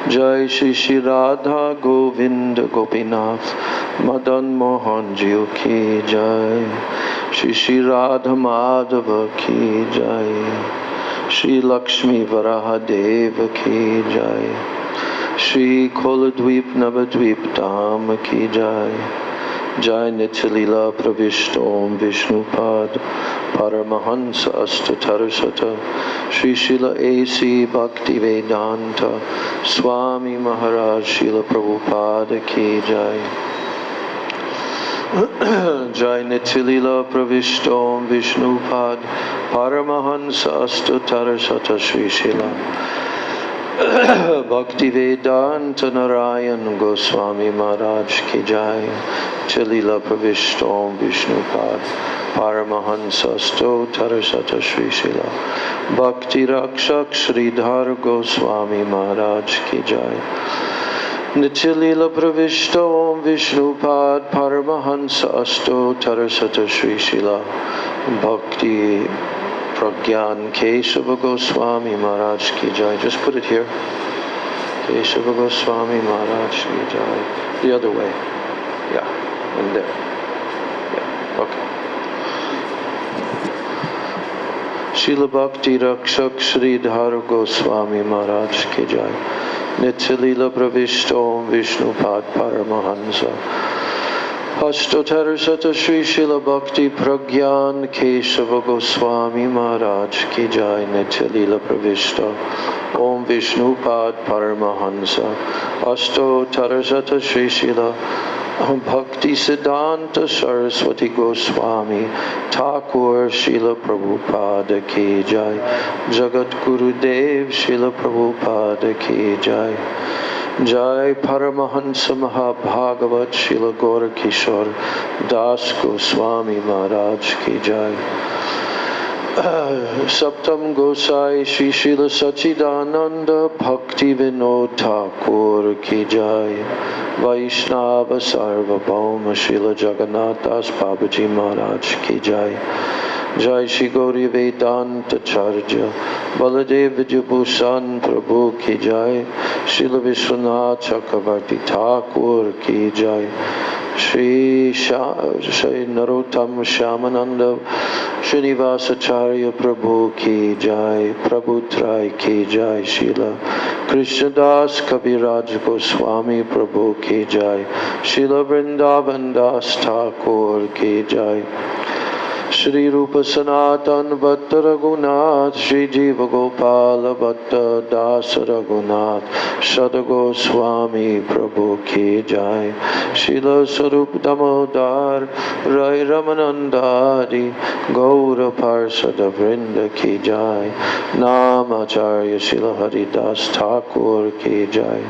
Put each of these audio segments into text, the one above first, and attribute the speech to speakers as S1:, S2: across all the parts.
S1: जय श्री श्री राधा गोविंद गोपीनाथ मदन मोहन जी की जय। श्री श्री राधा माधव की जय। श्री लक्ष्मी वराह देव की जय। श्री खोलद्वीप नवद्वीप धाम की जय। जय नित्य लीला प्रविष्ट ओम विष्णुपाद परमहंस अष्टोत्तरशत श्री शिल एसी भक्ति वेदांत स्वामी महाराज शिल प्रभुपाद की जय। जय नित्य लीला प्रविष्ट ओम विष्णुपाद परमहंस अष्टोत्तरशत श्री शिला भक्ति वेदांत नारायण गोस्वामी महाराज की जय। लीला प्रविष्ट ओम विष्णुपाद परमहंस अष्टोत्तरशत श्री शिला भक्ति रक्षक श्रीधर गोस्वामी महाराज की जय। नित्य लीला प्रविष्ट ओम विष्णुपाद परमहंस अष्टोत्तरशत श्री शिला भक्ति प्रज्ञान केशव गोस्वामी महाराज की जय। Just put it here. Kesava Goswami Maharaj ki jai. The other way. Yeah, and there. Yeah, okay. Srila Bhakti Rakshak Sridhar Goswami Maharaj ki jai. Nitya Leela Pravishta Om Vishnupad Paramahansa Ashtottara Shri Srila Bhakti Pragyan Kesava Goswami Maharaj ki jai. Nitya Leela Pravishta Om Vishnupad Paramahansa Ashtottara Shri Srila Bhakti Siddhanta Saraswati Goswami Thakur Srila Prabhupada ki jai. Jagat Guru Dev Srila Prabhupada ki jai. Jai Paramahansa Mahabhagavat Srila Gaura Kishore Das Goswami Maharaj ki jai. Saptam Gosai Shri Srila Sachidananda Bhakti Vinod Thakur ki jai. Vaishnava Sarvabhauma Srila Jagannath Das Babaji Maharaj ki jai. Jai Shri Gauri Vedanta Charya Baladev Vijayabhushan Prabhu ki jai. Srila Vishwanath Chakravarti Thakur ki jai. Shri Narottam Shyamananda Srinivasacharya Prabhu ki jai. Prabhu Trai ki jai. Srila Krishnadas Kaviraj Goswami Prabhu ki jai. Srila Vrindavan Das Thakur ki jai. Shri Rupa Sanatan Bhatta Raghunath Shri Jiva Gopala Bhatta Das Raghunath Sada Goswami Prabhu ki jai. Srila Sarup Damodar Rai Ramanandari Gaura Parsada Vrinda ki jai. Namacharya Srila Haridas Thakur ki jai.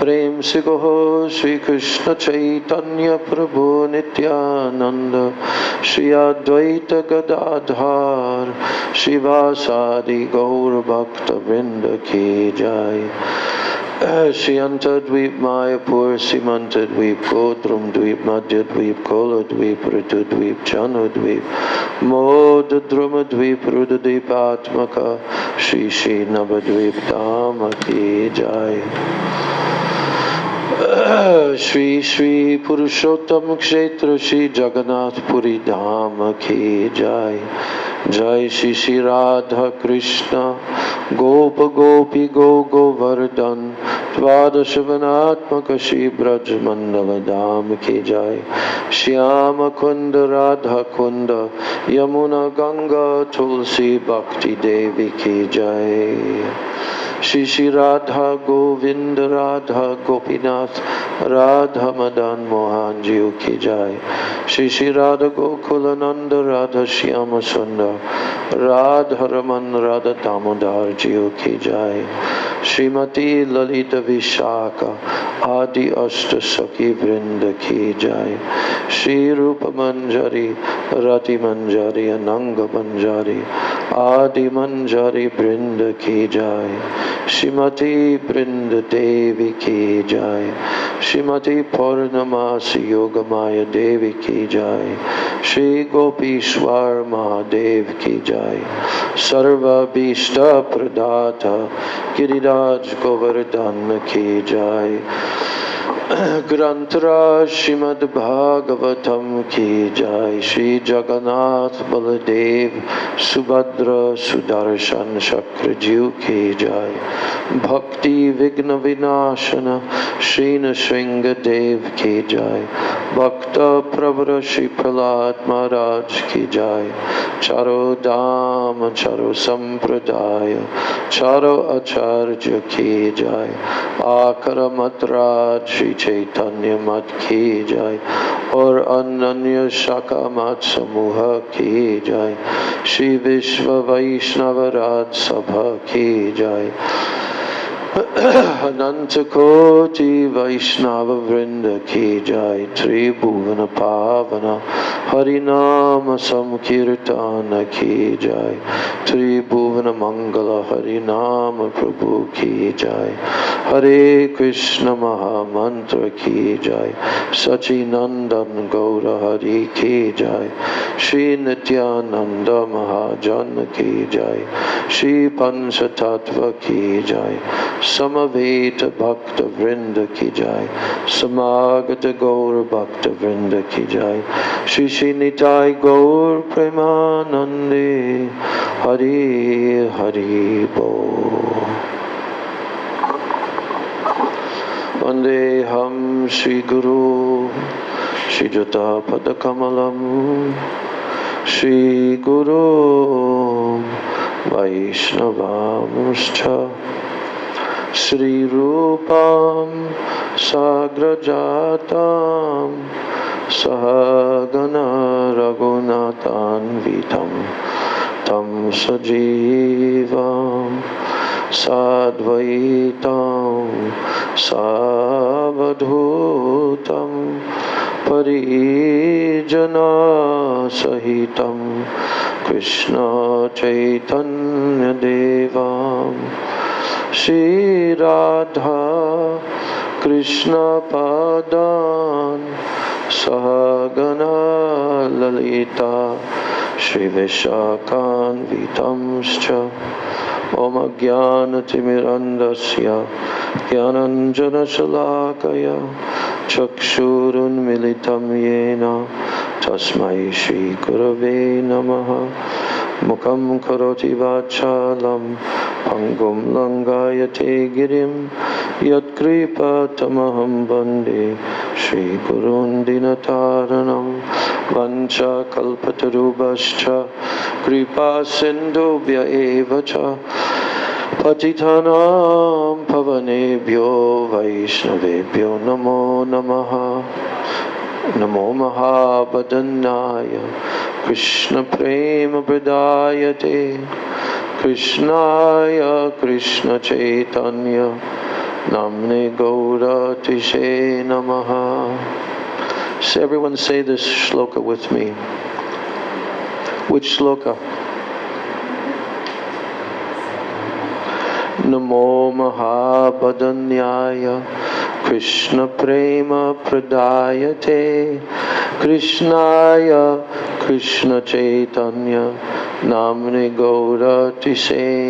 S1: Prem se Goho Shri Krishna Chaitanya Prabhu Nityananda Shri Advaita Gadadhar Shivasadi Gaur Bhakta Vrinda ki jai. Shri Antadvip Mayapur Simantadvip Godrum Dvip Madhyadvip Koladvip Ritudvip Janudvip Modadrumadvip Rudadvip Atmaka Shri Shri Navadvip Dhama ki jai. Shri Shri Purushottam Kshetra Shri Jagannath Puri Dham ki jai. Jai Shri Shri Radha Krishna Gopa Gopi Go Govardhan Dvadashavanatmaka Shri Braj Mandala Dham ki jai. Shyama Kunda Radha Kunda Yamuna Ganga Tulsi Bhakti Devi ki jai. Shri Shri Radha Govinda Radha Gopinath Radha Madan Mohan Ji ki jai. Shri Shri Radha Gokulananda Radha Shyama Sundar Radha Raman Radha Damodar Ji ki jai. Srimati Lalita Vishaka Adi Ashta Sakhi Vrinda ki jai. Shri Rupa Manjari Rati Manjari Ananga Manjari Adi Manjari Vrinda ki jai. Shrimati Brinda Devi ki jai. Shrimati Purnamasi Yogamaya Devi ki jai. Shri Gopishwar Mahadev की जय। सर्वभीष्ट प्रदाता गिरिराज गोवर्धन की जय। ग्रंथराज श्रीमद् भागवतम की जय। श्री जगन्नाथ बलदेव सुभद्र सुदर्शन चक्र जीव की जय। भक्ति विघ्न विनाशन श्री नृसिंह देव की जय। भक्त प्रवर श्री प्रहलाद महाराज की जय। चारों धाम चारों संप्रदाय चारों आचार्य की जय। आकर मतराज श्री चैतन्य मत की जय और अनन्य शाखा मत समूह की जय। श्री विश्व वैष्णव राज सभा की जय। अनंत कोटि वैष्णव वृंद की जय। त्रिभुवन पावन हरि नाम संकीर्तन की जय। त्रिभुवन मंगल हरि नाम प्रभु की जय। हरे कृष्ण महामंत्र की जय। सचिनंदन गौर हरि की जय। श्री नित्यानंद महाजन की जय। श्री पंच तत्व की जय। समवेत भक्त वृंद की जय। समागत गौर भक्त वृंद की जय। श्री श्री निताय गौर प्रेमानंदे हरि हरि बोल। वंदे हम श्री गुरु श्री जुता पद कमलम श्री गुरु वैष्णवांश्च श्री रूपम साग्रजातां सहगना रघुनाथान्वितं तं सजीवं साद्वैतं सावधूतं परिजना सहितं कृष्ण चैतन्य देवं श्री राधा कृष्ण पादान सहगना ललिता श्री विशाखान्वितंश्च ओम ज्ञानतिमिरन्धस्य ज्ञानाञ्जनशलाकया चक्षुरुन्मिलितं येन तस्मै श्रीगुरवे नमः। मुखं करोति वाचालं पंगुं लंघयते गिरिं यत्कृपातमहं वन्दे श्रीगुरुं दीनतारिणं। वञ्चाकल्पतरुभ्यश्च कृपा सिन्धुभ्य एव च पतितानां पावनेभ्यो वैष्णवेभ्यो नमो नमः। नमो महावदन्नाय कृष्ण प्रेम प्रदायते कृष्णाय कृष्ण चैतन्य नाम्ने गौरतिशे नमः। So everyone say this shloka with me. Which shloka? Namo Mahabodhanyaya Krishna Prema Pradayate Krishnaya Krishna Chaitanya Namne Gaurati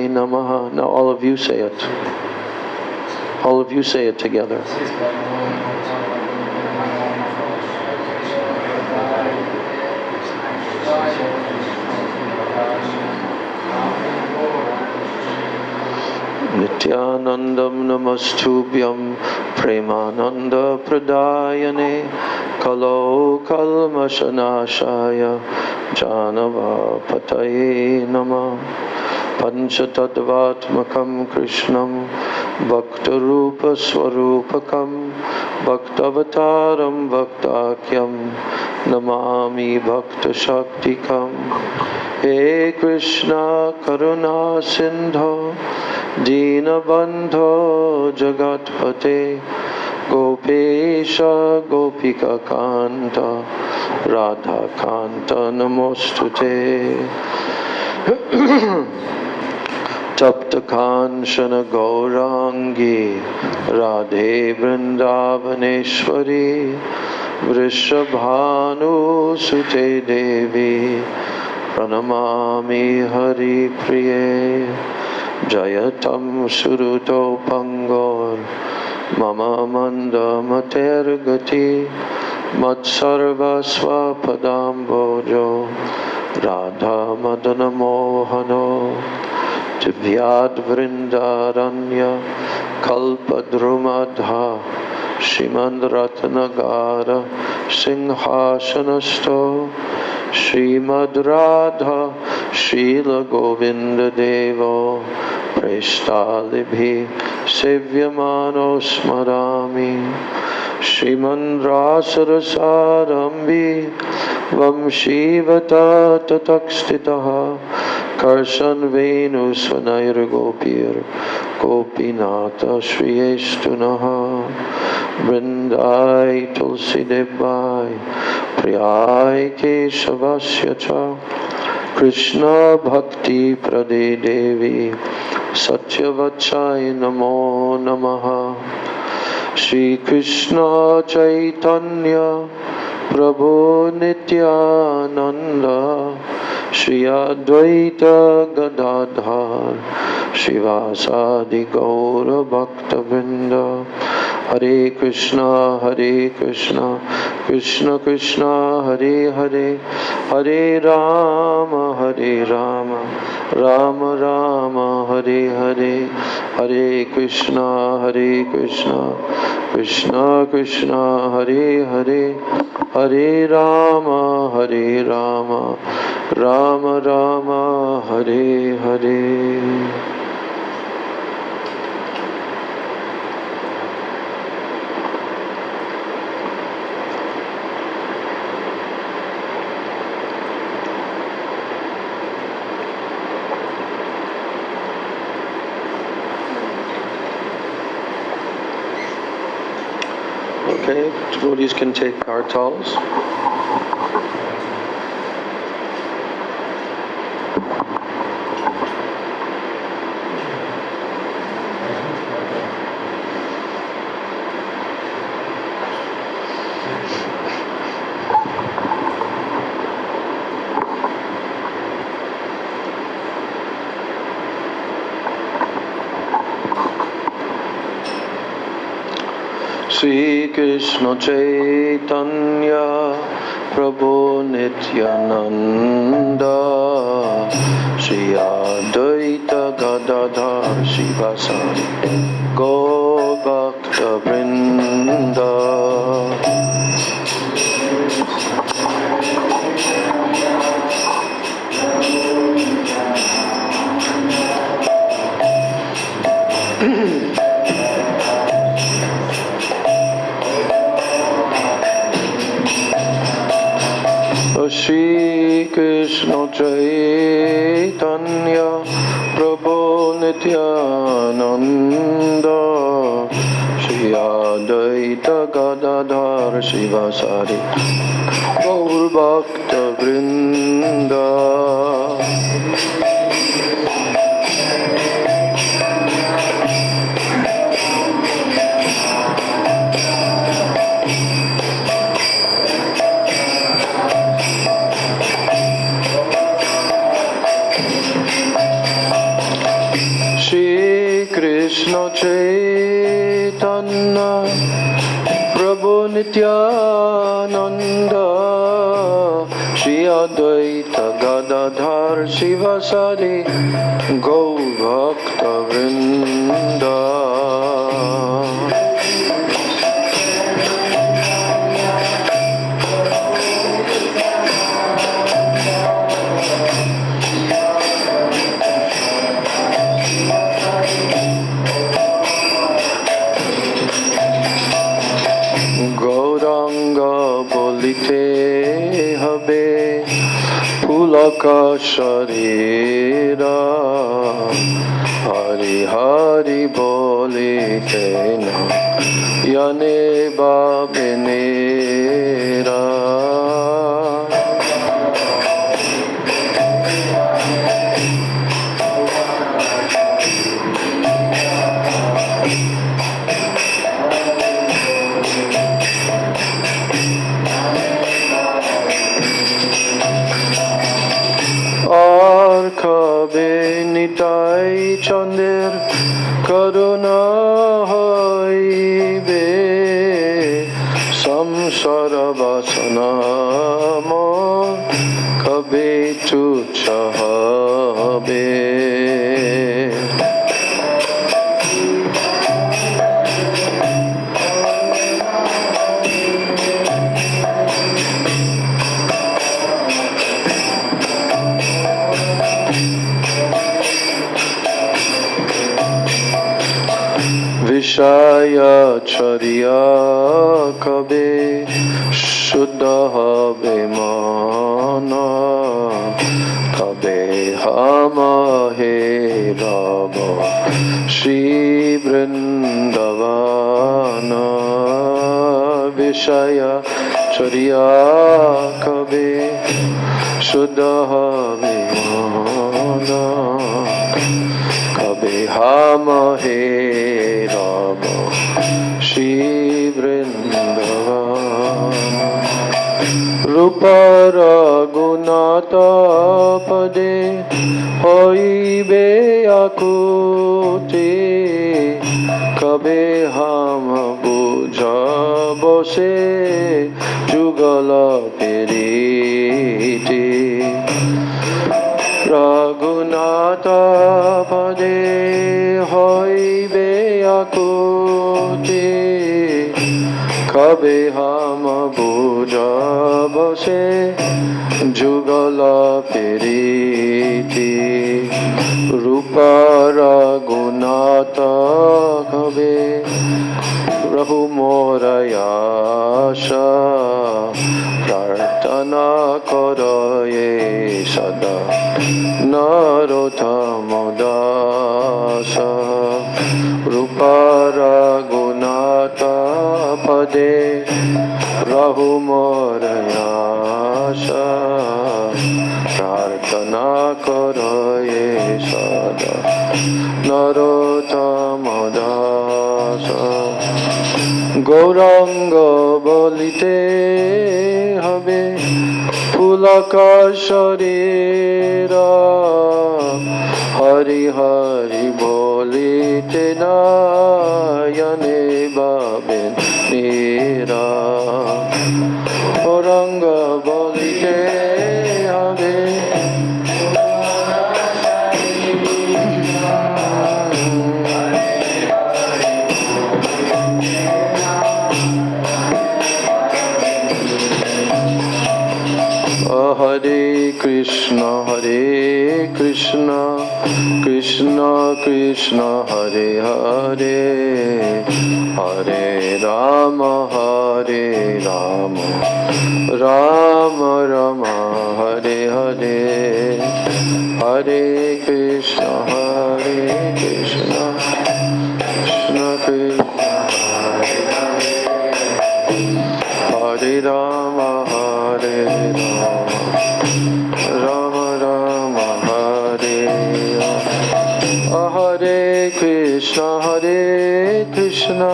S1: Namaha. Now all of you say it. All of you say it together. Nityanandam namastubhyam premananda pradayane kalo kalmashanashaya janava pataye nama panchatattvatmakam krishnam bhaktarupa swarupakam bhaktavataram bhaktakyam namami bhakta shaktikam. He Krishna karuna sindho Dinabandho Jagatpate Gopesha Gopika Kanta Radha Kanta Namostute Tapta Kanchana Gaurangi Radhe Vrindavaneshwari वृषभानुसुते देवी प्रणमामि हरिप्रिये जयतं सुरुतो पंगोर मम मन्दमतेर्गति मत्सर्वस्वपदाम्बोजो राधा मदन मोहनो दिव्याद्वृन्दारण्य कल्पद्रुमधा श्रीमद्रत्नगार सिंहासनस्थो श्रीमद् राधा शीलगोविन्ददेवो प्रेष्ठालिभिः सेव्यमानो स्मरामि श्रीमन्रासरसारम्भि वंशीवतततस्थितः कर्षन् वेणुस्वनैर्गोपीर्गोपीनाथ श्रियेस्तु नः वृन्दाय तुलसीदेवाय प्रियाय केशवस्य च कृष्ण भक्ति प्रदे देवी सत्यवत्साय नमो नमः श्री कृष्ण चैतन्य प्रभु नित्यानंद श्री अद्वैत गदाधर शिवासादि गौर भक्तवृंद हरे Krishna Krishna Krishna Hare Hare Hare Ram Ram Ram Hare Hare Hare Krishna Krishna Krishna Hare Hare Hare Ram Ram Ram Hare Hare Okay, devotees can take kartals. Shri Krishna Chaitanya Prabhu Nityananda Shri Advaita Gadadhar Shivasari Gaur Bhakta Vrinda Shri Krishna Chaitanya Prabhu Nityananda Shri Advaita Gadadhar Shivasari Gaur Bhakta Vrinda Krishna Chaitanya Prabhu Nityananda Shri Advaita Gadadhar Shivasari Gaur Bhakta Vrinda হবে পুলকা শরীরা হরি হরি বলিতে না ইয়ানে বাবেনেরা sarvasana mon kabe tu chahabe. Vishaya charya kabe shuddha habe mana kabe hama he rama Shri Vrindavana. Vishaya charya kabe shuddha habe mana kabe hama he Rama Shri Vrindavana. Rupa Raghunatha pade hoibe akuti kabe hama buja bose jugala periti. Raghunatha pade hoibe akuti kabe hama buja bose jugala periti. Rupa Raghunatha kabe Rahu morayasha prarthana karaye sada narotamodasa. Rupa Raghunatha pade Rahu morayasha prarthana karaye sada narotamodasa. Gauranga bolite habe fulaka sharira Hari Hari bolite nayane babin nira. Gauranga bolite habe Hare Krishna Krishna Krishna Hare Hare Hare Rama Rama Rama Hare Hare. Hare Krishna Krishna Krishna Hare Rama Rama Rama Hare Hare Krishna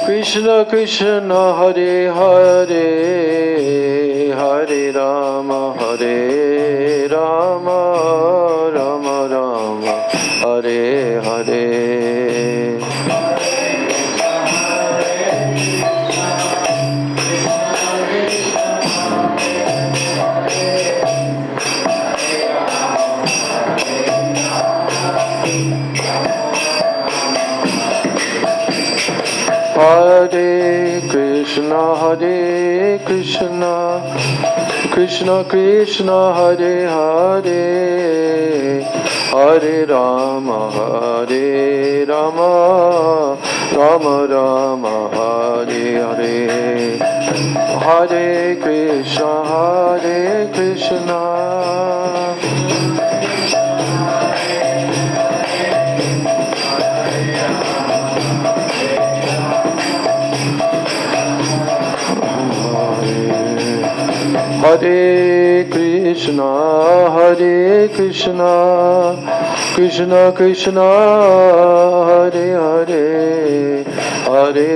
S1: Krishna Krishna Hare Hare Hare Rama Rama Rama Hare Hare. Hare Krishna Krishna Krishna Hare Hare Hare Rama Rama Rama Hare Hare. Hare Krishna Hare Krishna Krishna Krishna Hare Hare Hare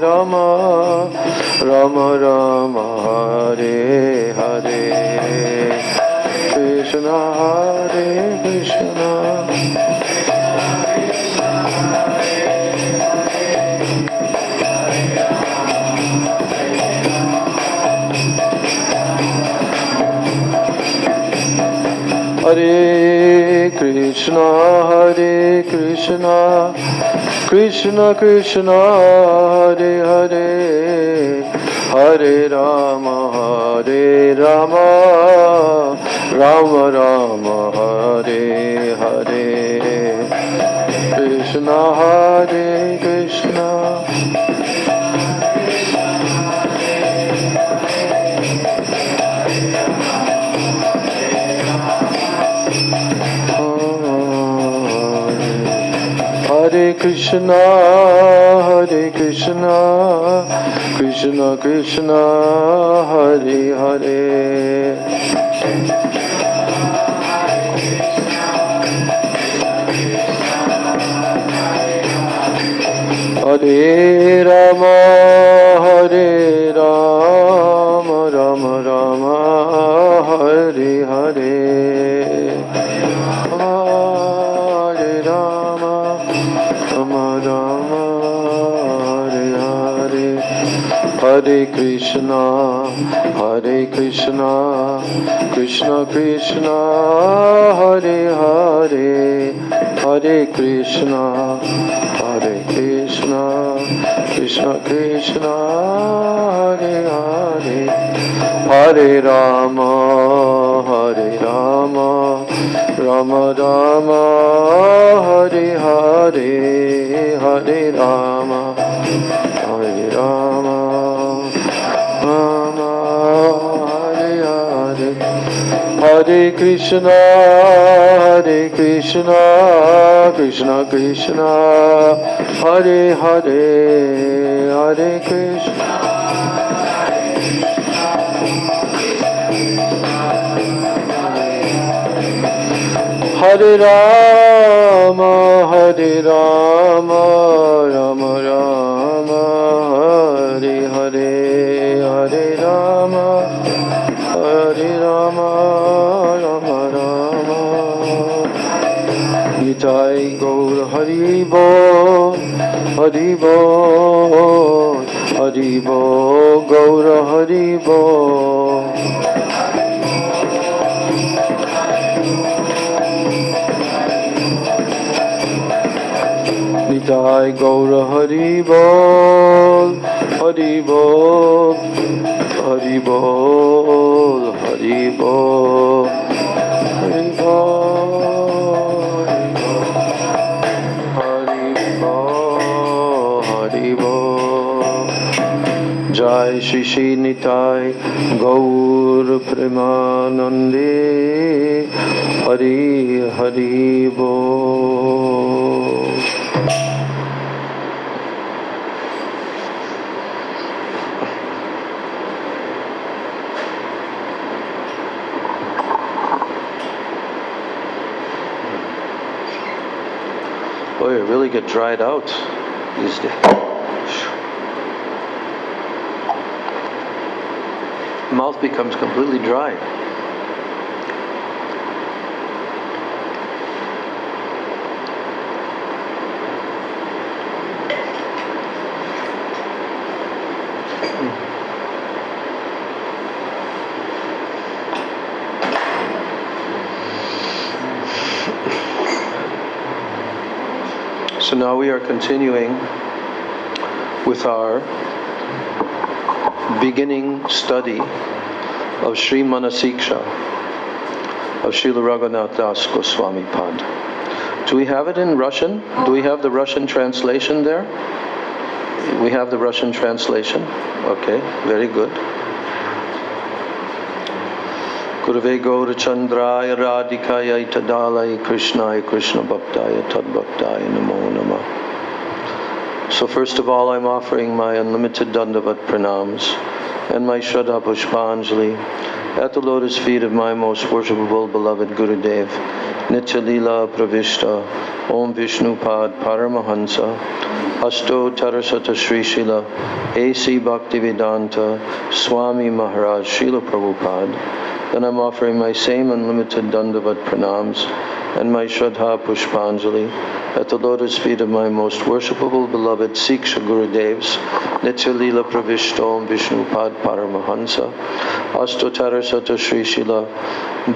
S1: Rama Rama Rama Hare Hare. Krishna Hare Krishna Krishna, Hare Krishna, Krishna Krishna, Hare Hare, Hare Rama, Hare Rama, Rama Rama, Hare Hare, Krishna, Hare Krishna. Hare Krishna, Hare Krishna, Krishna Krishna, Hare Hare, Hare Rama, Hare Rama, Rama Rama, Hare Hare, Hare Rama, Rama Rama, Hare Hare, Hare Krishna, Hare Krishna, Krishna Krishna, Hare Hare, Hare Krishna, Hare Krishna, Krishna Krishna, Hare Hare, Hare Rama, Hare Rama, Rama Rama, Hare Hare, Hare Rama, Hare Rama, Rama Hare Hare, Hare Krishna, Hare Krishna, Krishna Krishna, Hare Hare, Hare Krishna, Hare Rama, Hare Rama, Rama Rama, Hare Hare, Hare Rama, Hare Rama, Rama Rama. Nitai Gaur Hari Bol, Hari Bol, Hari Bol, Gaur Hari Bol. Nitai Gaura Hari Bol, Hari Bol, Hari Bol, Hari Bol, Hari Bol, Hari Bol, Hari Bol. Jai Shri Shri Nitai Gaur Premanande, Hari Hari Bol. Boy, you really get dried out these days. Mouth becomes completely dry. So now we are continuing with our beginning study of Sri Manah-siksa of Srila Raghunath Das Goswami Pad. Do we have it in Russian? Do we have the Russian translation there? We have the Russian translation. Okay, very good. Gurave Gaura Chandraya Radhikaya Itadalaya Krishnaya Krishna Bhaktaya Tadbhaktaya Namo Namah. So first of all, I'm offering my unlimited Dandavat Pranams and my Shraddha Pushpanjali at the lotus feet of my most worshipable beloved Gurudev, Nitya Leela Pravishta, Om Vishnu Pad Paramahansa, Asto Tarasata Sri Shila, A.C. Bhaktivedanta, Swami Maharaj, Srila Prabhupada. Then I'm offering my same unlimited Dandavat Pranams and my Shraddha Pushpanjali at the lotus feet of my most worshipable beloved Siksha Gurudevs, Nitya Leela Pravishta Om Vishnupad Paramahansa, Astotara Sata Sri Shila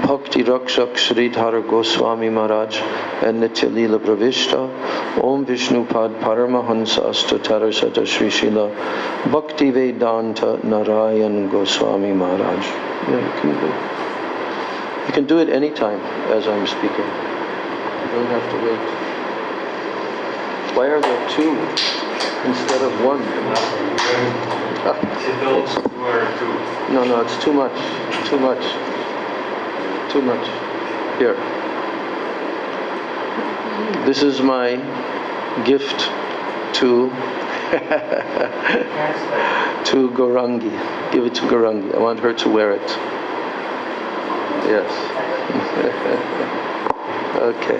S1: Bhakti Rakshak Sridhara Goswami Maharaj, and Nitya Leela Pravishta Om Vishnupad Paramahansa Astotara Sata Sri Shila Bhakti Vedanta Narayan Goswami Maharaj. Yeah, you can do it anytime as I'm speaking. You don't have to wait. Why are there two instead of one? No, it's too much. Too much. Too much. Here. This is my gift to to Gaurangi. Give it to Gaurangi. I want her to wear it. Yes. Okay.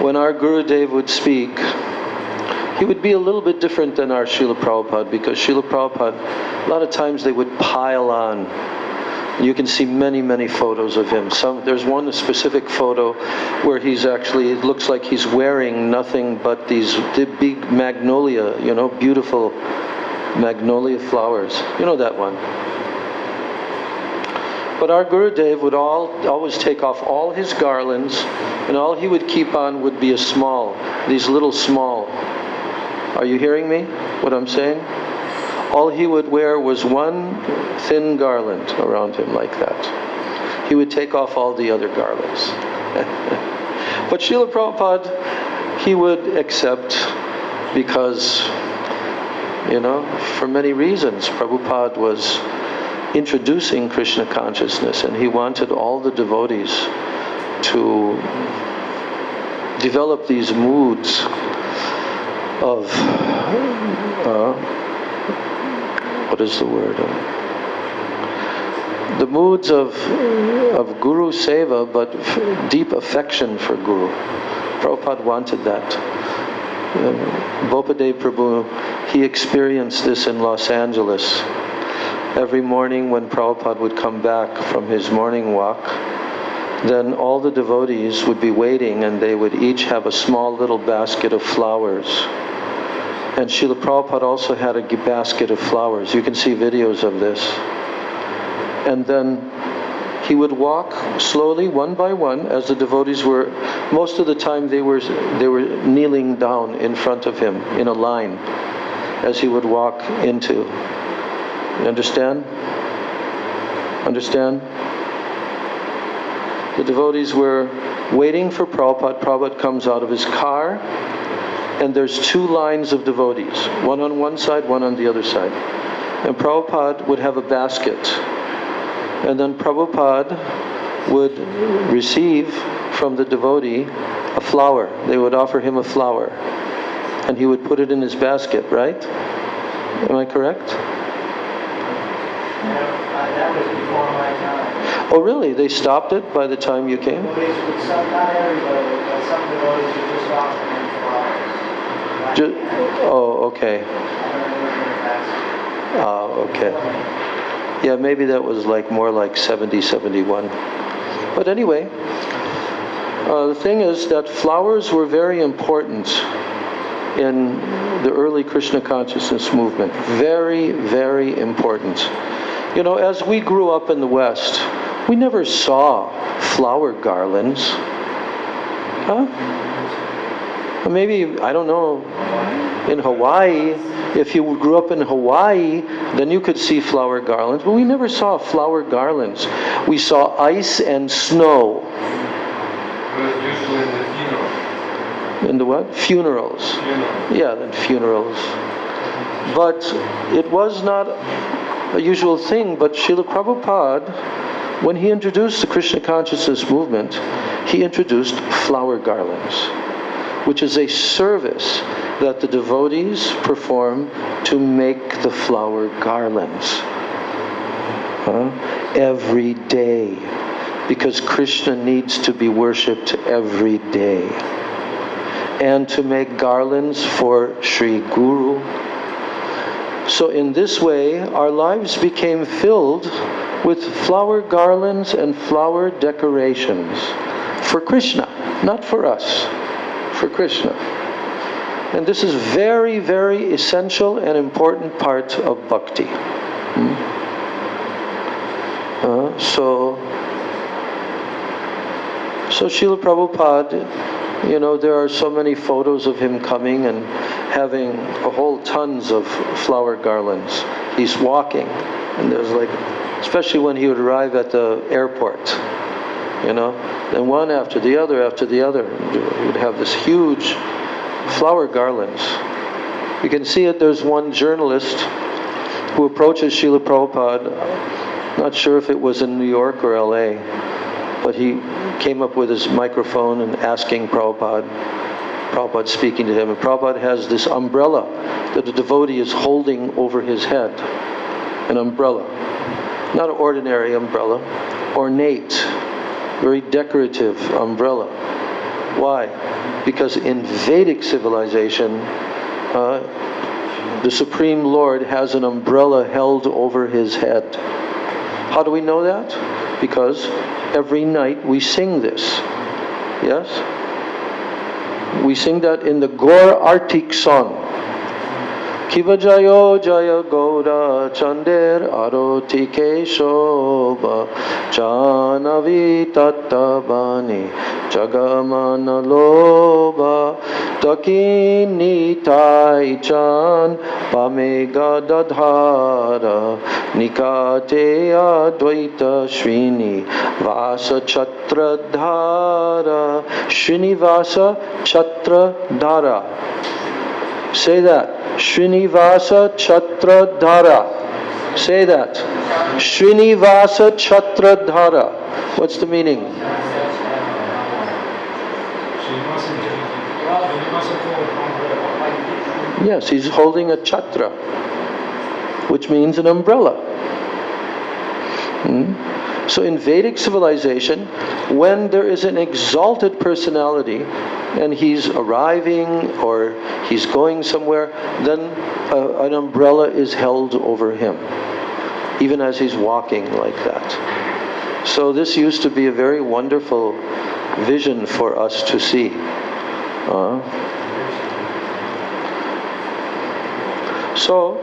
S1: When our Gurudev would speak, he would be a little bit different than our Srila Prabhupada, because Srila Prabhupada, a lot of times they would pile on. You can see many, many photos of him. There's one specific photo where he's actually, it looks like he's wearing nothing but these big magnolia, beautiful magnolia flowers. You know that one. But our Gurudev would always take off all his garlands, and all he would keep on would be these little small. Are you hearing me, what I'm saying? All he would wear was one thin garland around him like that. He would take off all the other garlands. But Srila Prabhupada, he would accept, because, for many reasons, Prabhupada was introducing Krishna consciousness, and he wanted all the devotees to develop these moods of what is the word? The moods of Guru Seva, but deep affection for Guru. Prabhupada wanted that. Bhopadev Prabhu, he experienced this in Los Angeles. Every morning when Prabhupada would come back from his morning walk, then all the devotees would be waiting, and they would each have a small little basket of flowers. And Srila Prabhupada also had a basket of flowers. You can see videos of this. And then he would walk slowly, one by one, as the devotees were, most of the time they were kneeling down in front of him in a line as he would walk into. You understand? Understand? The devotees were waiting for Prabhupada. Prabhupada comes out of his car, and there's two lines of devotees, one on one side, one on the other side. And Prabhupada would have a basket. And then Prabhupada would receive from the devotee a flower. They would offer him a flower. And he would put it in his basket, right? Am I correct?
S2: That was before my time.
S1: Oh, really? They stopped it by the time you came?
S2: Not everybody, but some devotees would just offer him flowers.
S1: Oh, okay. Okay. Yeah, maybe that was more like 70, 71. But anyway, the thing is that flowers were very important in the early Krishna consciousness movement. Very, very important. As we grew up in the West, we never saw flower garlands. Huh? Maybe, I don't know, in Hawaii, if you grew up in Hawaii, then you could see flower garlands, but we never saw flower garlands. We saw ice and snow.
S3: It was usually in the funeral.
S1: In the what? Funerals. Yeah, then funerals. But it was not a usual thing, but Srila Prabhupada, when he introduced the Krishna consciousness movement, he introduced flower garlands, which is a service that the devotees perform to make the flower garlands. Every day. Because Krishna needs to be worshipped every day. And to make garlands for Sri Guru. So in this way, our lives became filled with flower garlands and flower decorations for Krishna, not for us, for Krishna. And this is very, very essential and important part of bhakti. So Srila Prabhupada, there are so many photos of him coming and having a whole tons of flower garlands. He's walking, and there's especially when he would arrive at the airport, then one after the other, he would have this huge flower garlands. You can see it. There's one journalist who approaches Srila Prabhupada. Not sure if it was in New York or LA, but he came up with his microphone and asking Prabhupada speaking to him. And Prabhupada has this umbrella that the devotee is holding over his head. An umbrella. Not an ordinary umbrella. Ornate. Very decorative umbrella. Why? Because in Vedic civilization, the Supreme Lord has an umbrella held over his head. How do we know that? Because every night we sing this. Yes? We sing that in the Gaur Artik song. Kiva Jayo Jaya Gaura Chander Aroti Keshoba Janavi Tattabani Jagamana Loba Dakini Tai Chan Pamega Dadhara Nikate Advaita Srini Vasa Chatradhara Srinivasa Chatradhara. Say that. Srinivasa Chatradhara. Say that. Srinivasa Chatradhara. What's the meaning? Yes, he's holding a chatra, which means an umbrella. So in Vedic civilization, when there is an exalted personality and he's arriving or he's going somewhere, then an umbrella is held over him, even as he's walking like that. So this used to be a very wonderful vision for us to see. So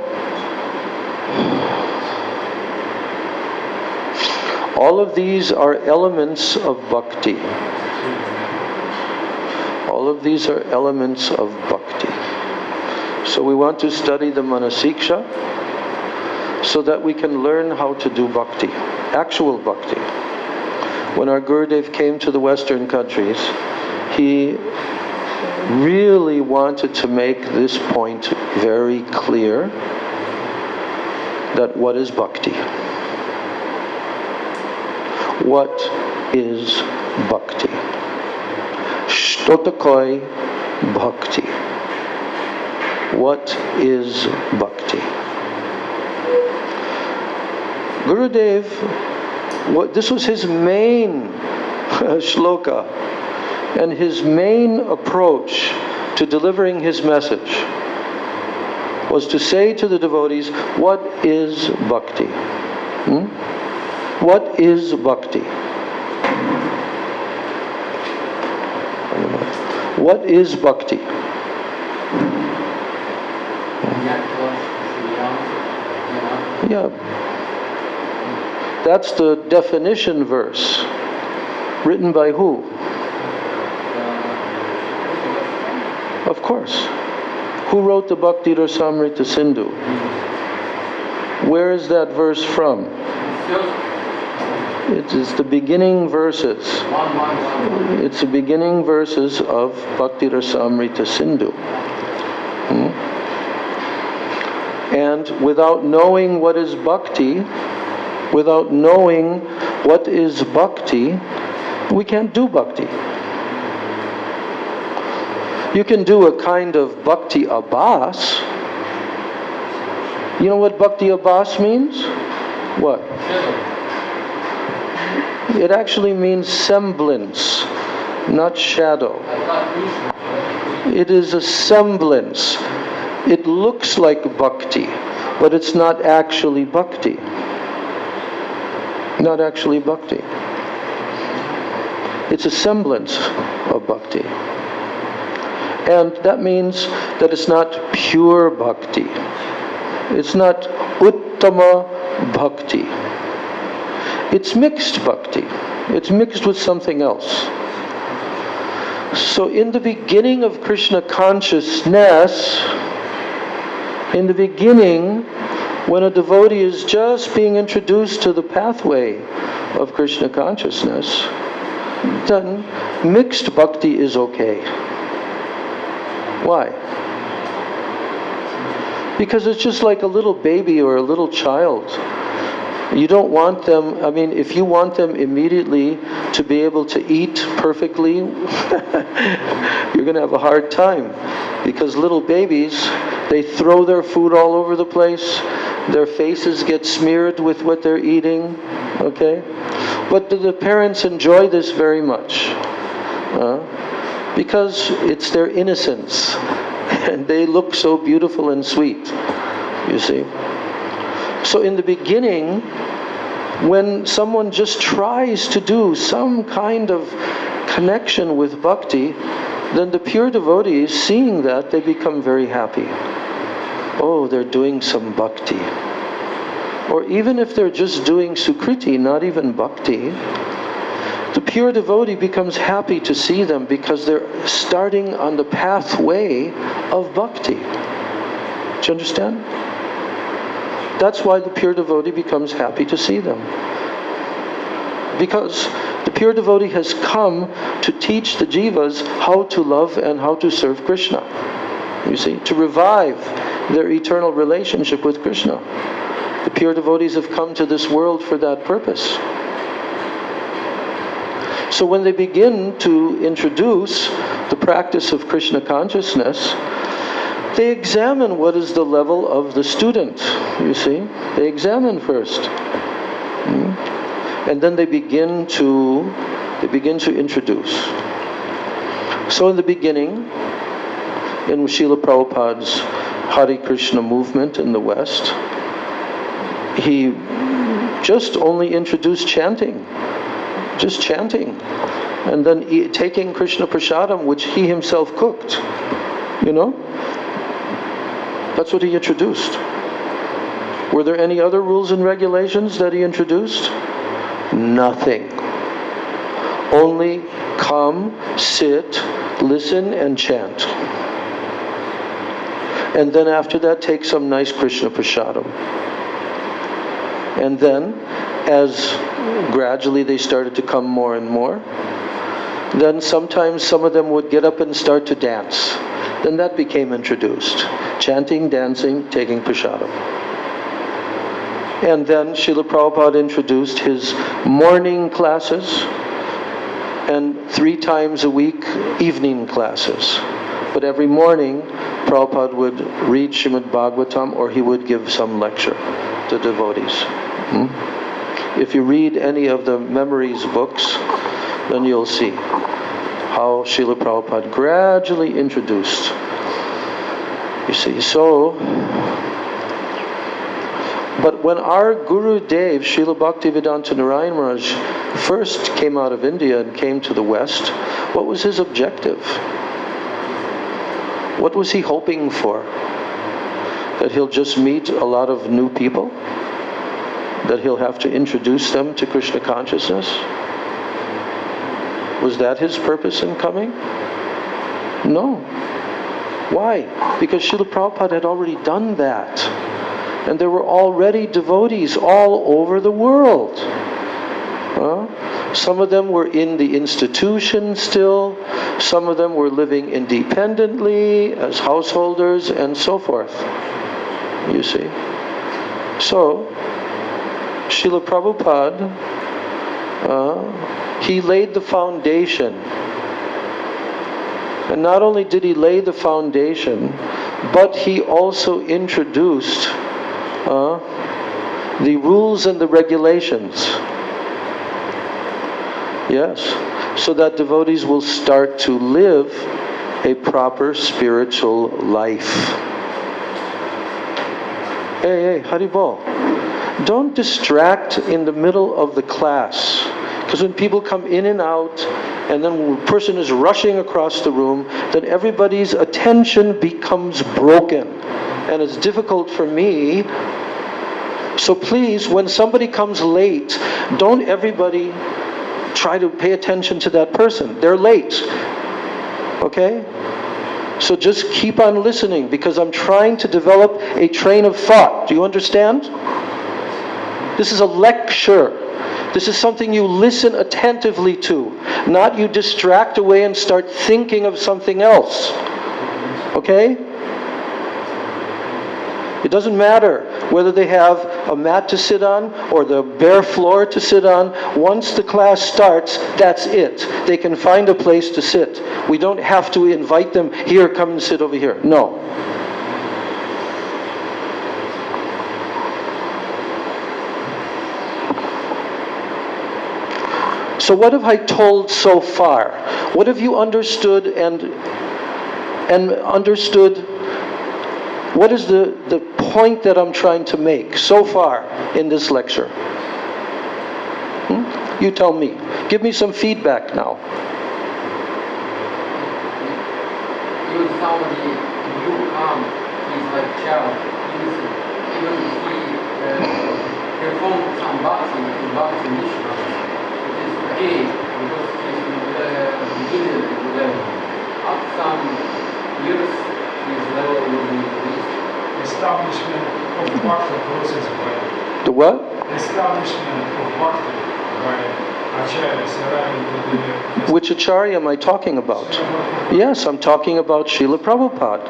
S1: all of these are elements of bhakti. All of these are elements of bhakti. So we want to study the Manah-siksa so that we can learn how to do bhakti, actual bhakti. When our Gurudev came to the Western countries, he really wanted to make this point very clear, that what is bhakti? What is bhakti? Shtotakoi bhakti. What is bhakti? Gurudev, this was his main shloka and his main approach to delivering his message was to say to the devotees, what is bhakti? What is bhakti? What is bhakti? Yeah. That's the definition verse. Written by who? Of course. Who wrote the Bhakti Rasamrita Sindhu? Where is that verse from? It is the beginning verses. It's the beginning verses of Bhakti Rasamrita Sindhu. And without knowing what is bhakti, without knowing what is bhakti, we can't do bhakti. You can do a kind of bhakti abhas. You know what bhakti abhas means? What? It actually means semblance, not shadow. It is a semblance. It looks like bhakti, but it's not actually bhakti. not actually bhakti. It's a semblance of bhakti. And that means that it's not pure bhakti. It's not uttama bhakti. It's mixed bhakti. It's mixed with something else. So in the beginning of Krishna consciousness, in the beginning, when a devotee is just being introduced to the pathway of Krishna consciousness, then mixed bhakti is okay. Why? Because it's just like a little baby or a little child. You don't want them, if you want them immediately to be able to eat perfectly, you're going to have a hard time. Because little babies, they throw their food all over the place. Their faces get smeared with what they're eating. Okay? But the parents enjoy this very much. Because it's their innocence. And they look so beautiful and sweet. You see? So in the beginning, when someone just tries to do some kind of connection with bhakti, then the pure devotees, seeing that, they become very happy. Oh, they're doing some bhakti. Or even if they're just doing sukriti, not even bhakti, the pure devotee becomes happy to see them because they're starting on the pathway of bhakti. Do you understand? That's why the pure devotee becomes happy to see them. Because the pure devotee has come to teach the jivas how to love and how to serve Krishna. You see, to revive their eternal relationship with Krishna. The pure devotees have come to this world for that purpose. So when they begin to introduce the practice of Krishna consciousness, they examine what is the level of the student, you see. They examine first. And then they begin to introduce. So in the beginning, in Srila Prabhupada's Hare Krishna movement in the West, he just only introduced chanting. Just chanting. And then taking Krishna Prasadam, which he himself cooked. You know? That's what he introduced. Were there any other rules and regulations that he introduced? Nothing. Only come, sit, listen, and chant. And then after that, take some nice Krishna Prasadam. And then, as gradually they started to come more and more, then sometimes some of them would get up and start to dance. Then that became introduced. Chanting, dancing, taking prasadam. And then Srila Prabhupada introduced his morning classes and 3 times a week evening classes. But every morning Prabhupada would read Srimad Bhagavatam or he would give some lecture to devotees. If you read any of the memories books, then you'll see how Srila Prabhupada gradually introduced. You see, so, but when our Guru Dev, Srila Bhaktivedanta Narayan Maharaj, first came out of India and came to the West, what was his objective? What was he hoping for? That he'll just meet a lot of new people? That he'll have to introduce them to Krishna consciousness? Was that his purpose in coming? No. Why? Because Srila Prabhupada had already done that. And there were already devotees all over the world. Some of them were in the institution still. Some of them were living independently as householders and so forth. You see. So, Srila Prabhupada, he laid the foundation. And not only did he lay the foundation, but he also introduced the rules and the regulations. Yes. So that devotees will start to live a proper spiritual life. Hey, Haribol. Don't distract in the middle of the class. Because when people come in and out, and then when a person is rushing across the room, then everybody's attention becomes broken. And it's difficult for me. So please, when somebody comes late, don't everybody try to pay attention to that person. They're late. Okay? So just keep on listening, because I'm trying to develop a train of thought. Do you understand? This is a lecture. This is something you listen attentively to, not you distract away and start thinking of something else. Okay? It doesn't matter whether they have a mat to sit on or the bare floor to sit on. Once the class starts, that's it. They can find a place to sit. We don't have to invite them, here, come and sit over here. No. So what have I told so far? What have you understood and understood? What is the point that I'm trying to make so far in this lecture? You tell me. Give me some feedback now.
S4: Even somebody you come, he's like child. Even if he performs some boxing mission, it is okay because he's in the beginner level. After some years, his level will be increased.
S2: Establishment of bhakti process by
S1: The what?
S2: establishment of bhakti by acharyas arriving to the
S1: Which acharya am I talking about? Yes, I'm talking about Srila Prabhupada.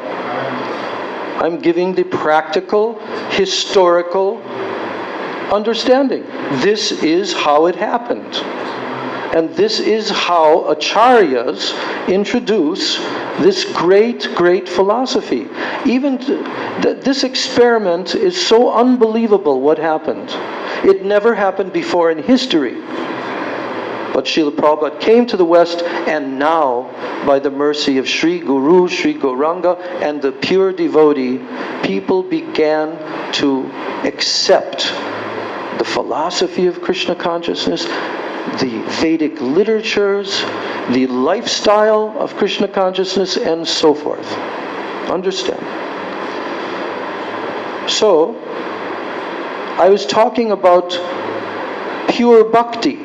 S1: I'm giving the practical, historical understanding. This is how it happened. And this is how acharyas introduce this great, great philosophy. Even this experiment is so unbelievable what happened. It never happened before in history. But Srila Prabhupada came to the West, and now, by the mercy of Sri Guru, Sri Gauranga, and the pure devotee, people began to accept the philosophy of Krishna consciousness, the Vedic literatures, the lifestyle of Krishna consciousness, and so forth. Understand? So, I was talking about pure bhakti.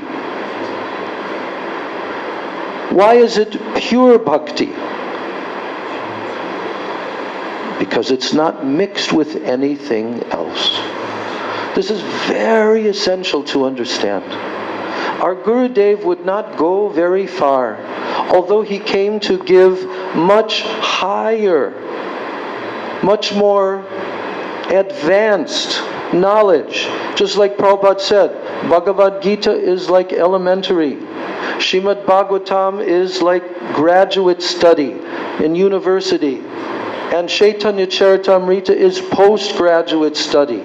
S1: Why is it pure bhakti? Because it's not mixed with anything else. This is very essential to understand. Our Gurudev would not go very far, although he came to give much higher, much more advanced knowledge. Just like Prabhupada said, Bhagavad Gita is like elementary. Srimad Bhagavatam is like graduate study in university. And Chaitanya Charitamrita is postgraduate study.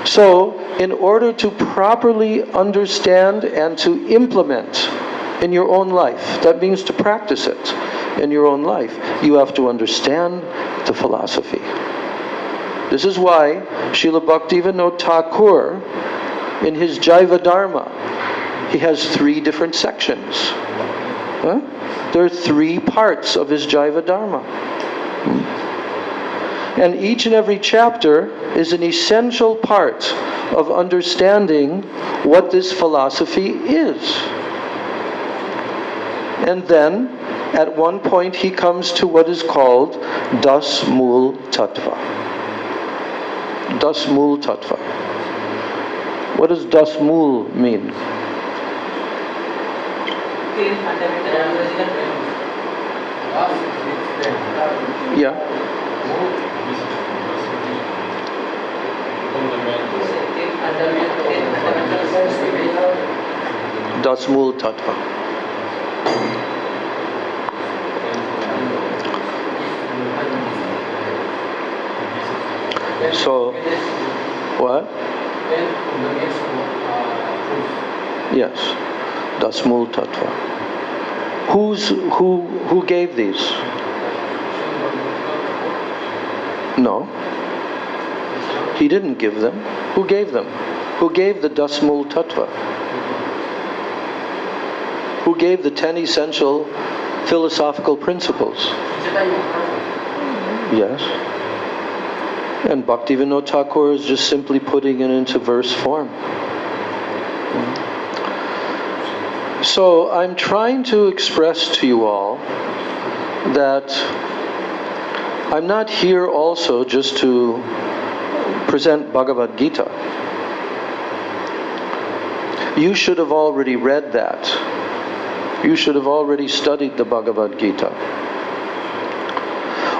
S1: So, in order to properly understand and to implement in your own life, that means to practice it in your own life, you have to understand the philosophy. This is why Srila Bhaktivinoda Thakur, in his Jaiva Dharma, he has 3 different sections. There are 3 parts of his Jaiva Dharma. And each and every chapter is an essential part of understanding what this philosophy is. And then, at one point, he comes to what is called Das Mool Tattva. Das Mool Tattva. What does Das Mool mean? Yeah. Das Mool Tattva. So, what? Yes, Das Mool Tattva. Who gave these? No. He didn't give them. Who gave them? Who gave the Dasmul Tattva? Who gave the 10 essential philosophical principles? Yes. And Bhaktivinoda Thakur is just simply putting it into verse form. So I'm trying to express to you all that I'm not here also just to present Bhagavad Gita. You should have already read that. You should have already studied the Bhagavad Gita.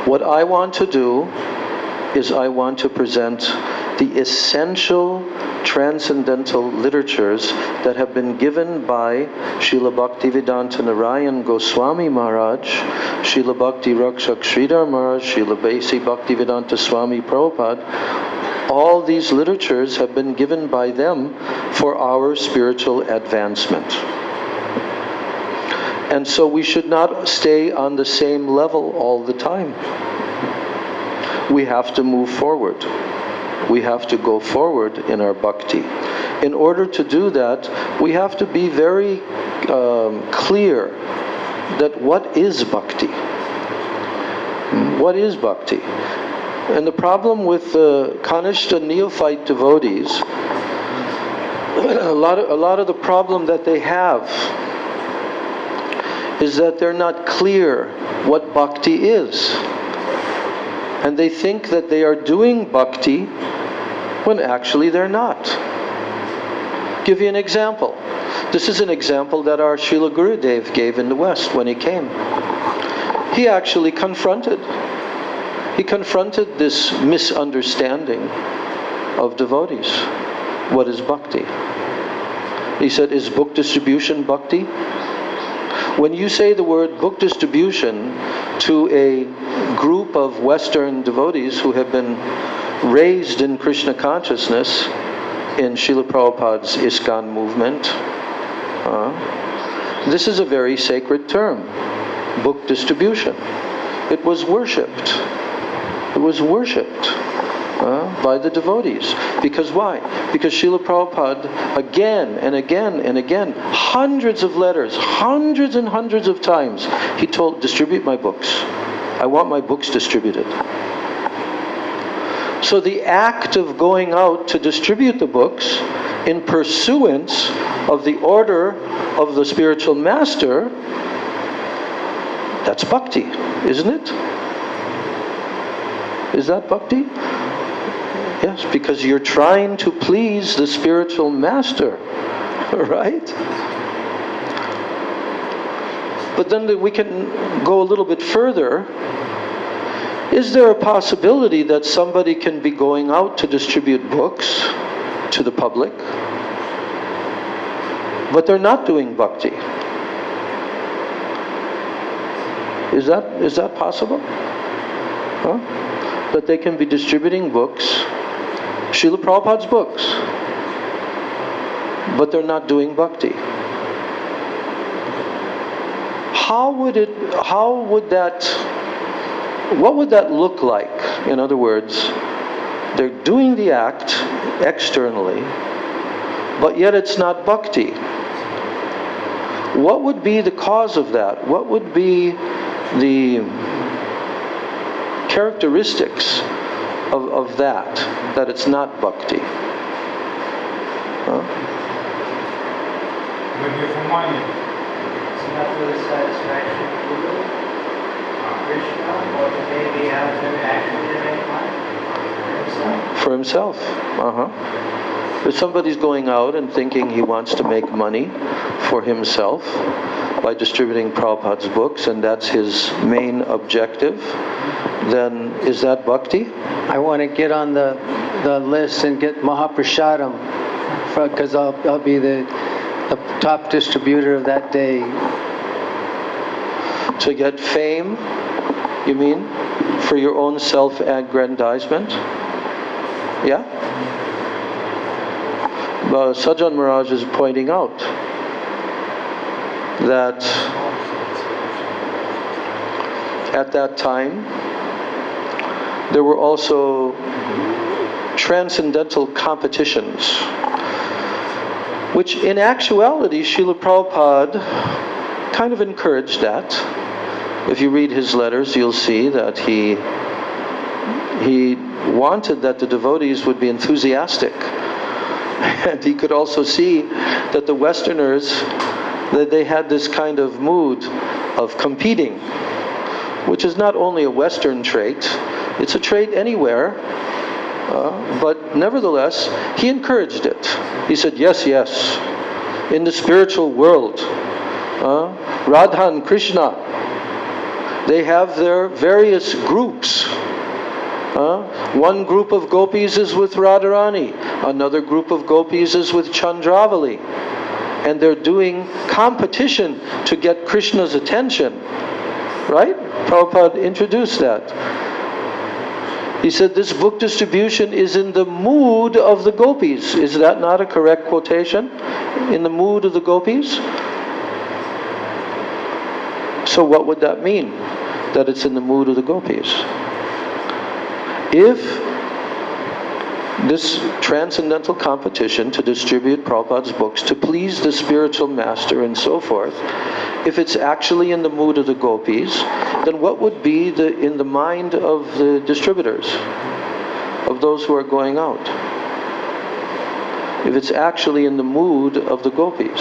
S1: What I want to do is I want to present the essential transcendental literatures that have been given by Srila Bhaktivedanta Narayan Goswami Maharaj, Srila Bhakti Rakshak Sridhar Maharaj, Srila Basi Bhaktivedanta Swami Prabhupada. All these literatures have been given by them for our spiritual advancement. And so we should not stay on the same level all the time. We have to move forward. We have to go forward in our bhakti. In order to do that, we have to be very clear that what is bhakti? What is bhakti? And the problem with the Kanishta neophyte devotees, a lot of the problem that they have is that they're not clear what bhakti is. And they think that they are doing bhakti when actually they're not. Give you an example. This is an example that our Srila Gurudev gave in the West when he came. He actually confronted this misunderstanding of devotees. What is bhakti? He said, is book distribution bhakti? When you say the word book distribution to a group of Western devotees who have been raised in Krishna consciousness in Srila Prabhupada's ISKCON movement, this is a very sacred term, book distribution. It was worshipped. It was worshipped by the devotees. Because why? Because Srila Prabhupada again and again and again, hundreds of letters, hundreds and hundreds of times, he told, distribute my books. I want my books distributed. So the act of going out to distribute the books in pursuance of the order of the spiritual master, that's bhakti, isn't it? Is that bhakti? Yes, because you're trying to please the spiritual master, right? But then we can go a little bit further. Is there a possibility that somebody can be going out to distribute books to the public, but they're not doing bhakti? Is that possible? Huh? That they can be distributing books, Srila Prabhupada's books, but they're not doing bhakti. What would that look like? In other words, they're doing the act externally, but yet it's not bhakti. What would be the cause of that? What would be the characteristics of that it's not bhakti? Huh?
S2: Maybe for money.
S5: It's not for the satisfaction of Guru, Krishna, or maybe how to actually make money
S1: For himself. If somebody's going out and thinking he wants to make money for himself by distributing Prabhupada's books, and that's his main objective, then is that bhakti?
S6: I want to get on the list and get Mahaprasadam, because I'll be the top distributor of that day.
S1: To get fame, you mean? For your own self-aggrandizement? Yeah? But Sajjan Maharaj is pointing out that at that time there were also transcendental competitions, which in actuality Srila Prabhupada kind of encouraged that. If you read his letters, you'll see that he wanted that the devotees would be enthusiastic. And he could also see that the Westerners, that they had this kind of mood of competing, which is not only a Western trait, it's a trait anywhere, but nevertheless, he encouraged it. He said, yes, in the spiritual world, Radha and Krishna, they have their various groups. One group of gopis is with Radharani, another group of gopis is with Chandravali, and they're doing competition to get Krishna's attention. Right? Prabhupada introduced that. He said this book distribution is in the mood of the gopis. Is that not a correct quotation? In the mood of the gopis? So what would that mean? That it's in the mood of the gopis? If this transcendental competition to distribute Prabhupada's books, to please the spiritual master and so forth, if it's actually in the mood of the gopis, then what would be in the mind of the distributors, of those who are going out? If it's actually in the mood of the gopis.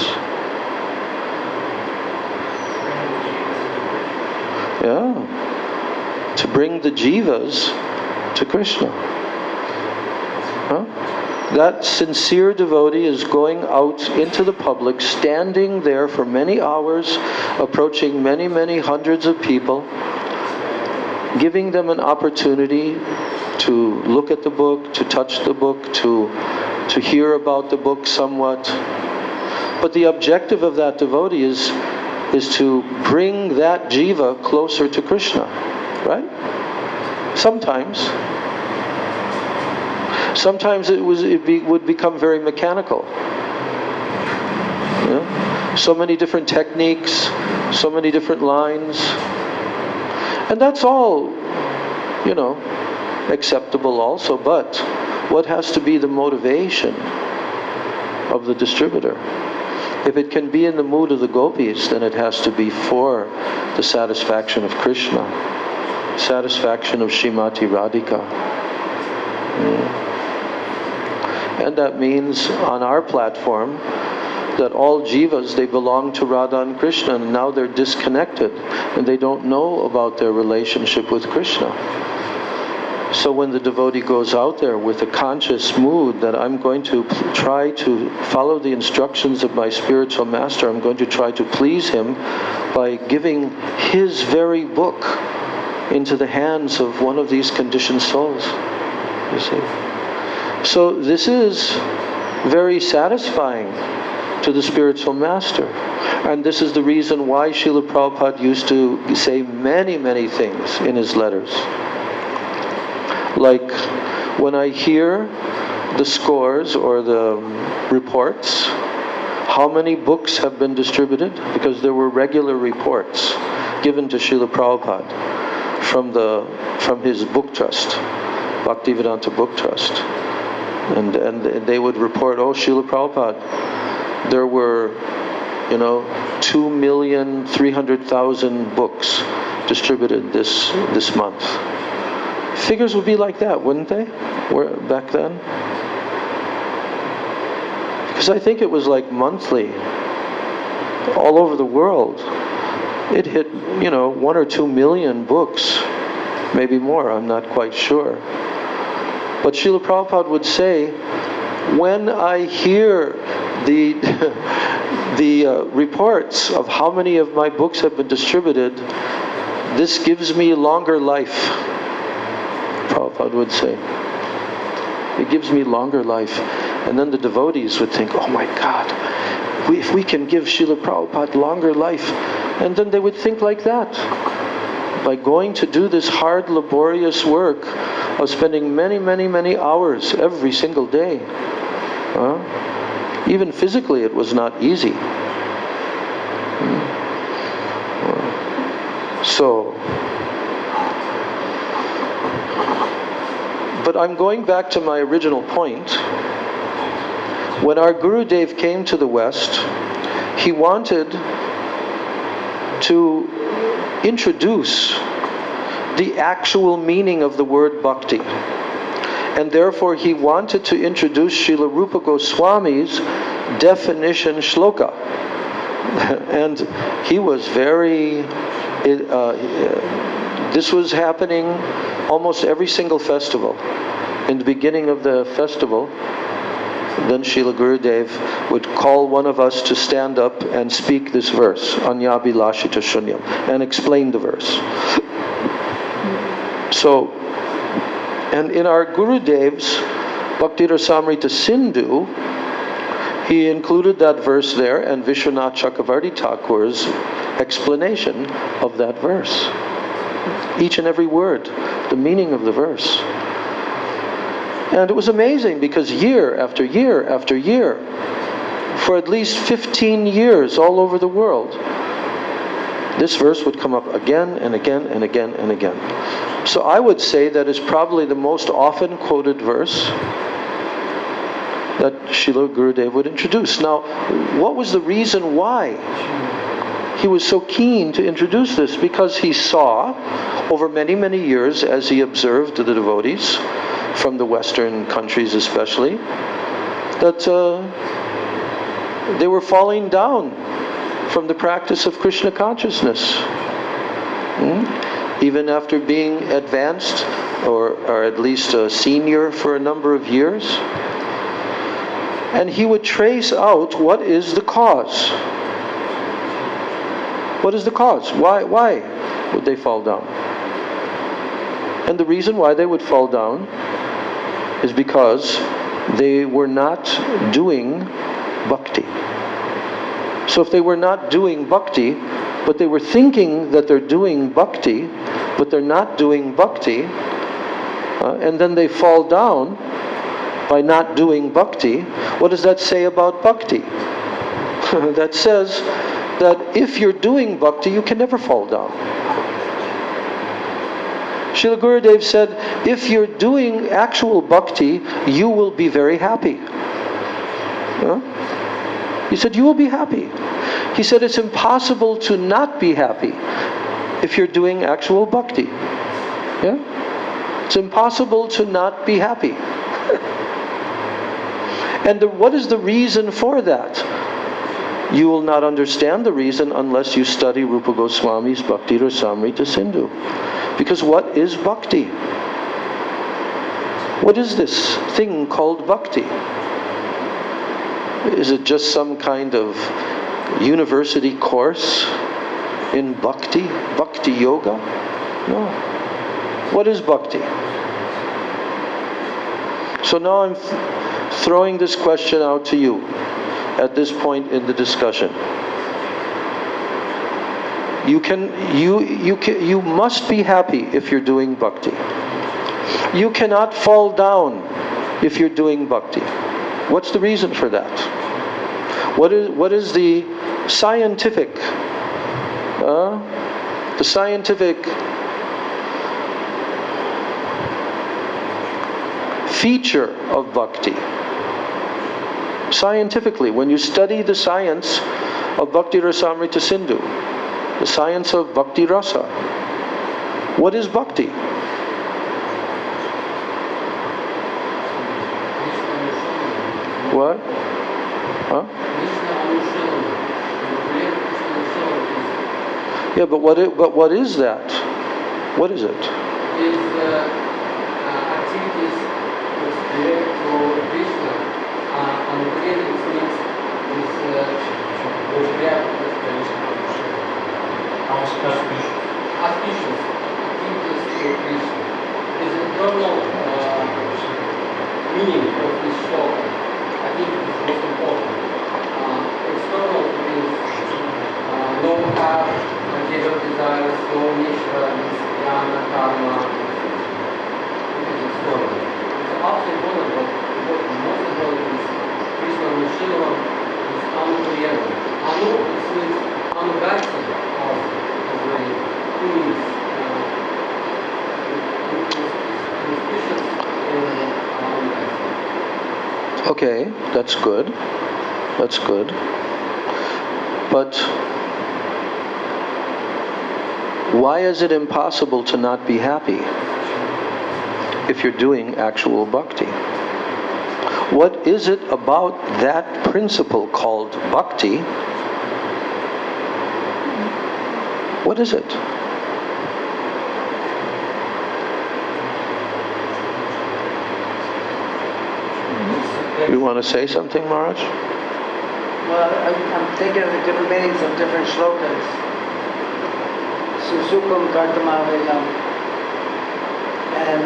S1: Yeah. To bring the jivas to Krishna. That sincere devotee is going out into the public, standing there for many hours, approaching many, many hundreds of people, giving them an opportunity to look at the book, to touch the book, to hear about the book somewhat. But the objective of that devotee is to bring that jiva closer to Krishna, right? Sometimes it would become very mechanical. So many different techniques, so many different lines. And that's all, acceptable also. But what has to be the motivation of the distributor? If it can be in the mood of the gopis, then it has to be for the satisfaction of Krishna, satisfaction of Srimati Radhika. And that means on our platform that all jivas, they belong to Radha and Krishna, and now they're disconnected and they don't know about their relationship with Krishna. So when the devotee goes out there with a conscious mood that I'm going to try to follow the instructions of my spiritual master, I'm going to try to please him by giving his very book into the hands of one of these conditioned souls, you see. So this is very satisfying to the spiritual master. And this is the reason why Srila Prabhupada used to say many, many things in his letters. Like when I hear the scores or the reports, how many books have been distributed? Because there were regular reports given to Srila Prabhupada from his book trust, Bhaktivedanta Book Trust. And they would report, Srila Prabhupada, there were, 2,300,000 books distributed this month. Figures would be like that, wouldn't they? Back then? Because I think it was like monthly, all over the world. It hit, 1 or 2 million books, maybe more, I'm not quite sure. But Srila Prabhupada would say, when I hear the reports of how many of my books have been distributed, this gives me longer life, Prabhupada would say. It gives me longer life. And then the devotees would think, oh my God, if we can give Srila Prabhupada longer life. And then they would think like that. By going to do this hard, laborious work of spending many, many, many hours every single day. Even physically it was not easy. So, But I'm going back to my original point. When our Gurudev came to the West, he wanted to introduce the actual meaning of the word bhakti. And therefore he wanted to introduce Srila Rupa Goswami's definition shloka. And he was very... this was happening almost every single festival. In the beginning of the festival, then Srila Gurudev would call one of us to stand up and speak this verse, Anyabi Lashita Shunyam, and explain the verse. So, and in our Gurudev's Bhakti Rasamrita Sindhu, he included that verse there and Vishwanath Chakravarti Thakur's explanation of that verse. Each and every word, the meaning of the verse. And it was amazing because year after year after year, for at least 15 years all over the world, this verse would come up again and again and again and again. So I would say that is probably the most often quoted verse that Srila Gurudev would introduce. Now, what was the reason why he was so keen to introduce this? Because he saw, over many, many years, as he observed the devotees, from the Western countries especially, that they were falling down from the practice of Krishna consciousness. Even after being advanced, or at least a senior for a number of years. And he would trace out what is the cause. What is the cause? Why would they fall down? And the reason why they would fall down is because they were not doing bhakti. So if they were not doing bhakti, but they were thinking that they're doing bhakti, but they're not doing bhakti, and then they fall down by not doing bhakti, what does that say about bhakti? That says that if you're doing bhakti, you can never fall down. Srila Gurudev said, if you're doing actual bhakti, you will be very happy. He said, you will be happy. He said, it's impossible to not be happy if you're doing actual bhakti. Yeah? It's impossible to not be happy. And what is the reason for that? You will not understand the reason unless you study Rupa Goswami's Bhakti Rasamrita Sindhu. Because what is bhakti? What is this thing called bhakti? Is it just some kind of university course in bhakti? Bhakti yoga? No. What is bhakti? So now I'm throwing this question out to you at this point in the discussion. You must be happy if you're doing bhakti. You cannot fall down if you're doing bhakti. What's the reason for that? What is the scientific feature of bhakti? Scientifically, when you study the science of Bhakti Rasamrita Sindhu, the science of Bhakti Rasa, what is bhakti? What? Huh? Yeah, but what is that? What is it?
S4: Is activities which relate to Krishna, and creating means which react to auspicious activities to Krishna. Is internal meaning of this shloka. I think it is most important. External means no have, material desires, no nishra, jnana, karma. It is external. It's absolutely important, but most important is Krishna Nishila is uncreable. Anu means unvexed of the way who is auspicious in
S1: Okay, that's good. That's good. But why is it impossible to not be happy if you're doing actual bhakti? What is it about that principle called bhakti? What is it? You want to say something, Maharaj?
S5: Well, I'm thinking of the different meanings of different shlokas. Susukum kartamavayam. And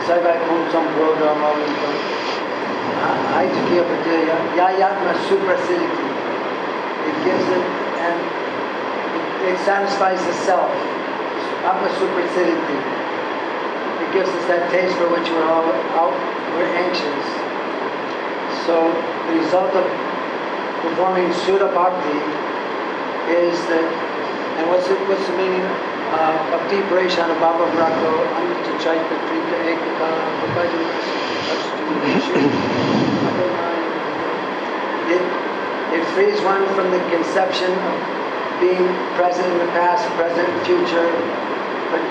S5: Sarvaikum samprodam avintam. Aitukiya patilya. Yayatma suprasidiki. It gives it, and it satisfies the self. Atma suprasidiki. It gives us that taste for which we're anxious. So the result of performing Sudha Bhakti is that, and what's the meaning? Bhakti Parishana Bhava Bhrakto Anita Chaita Trita Ekaka It frees one from the conception of being present in the past, present in the future, but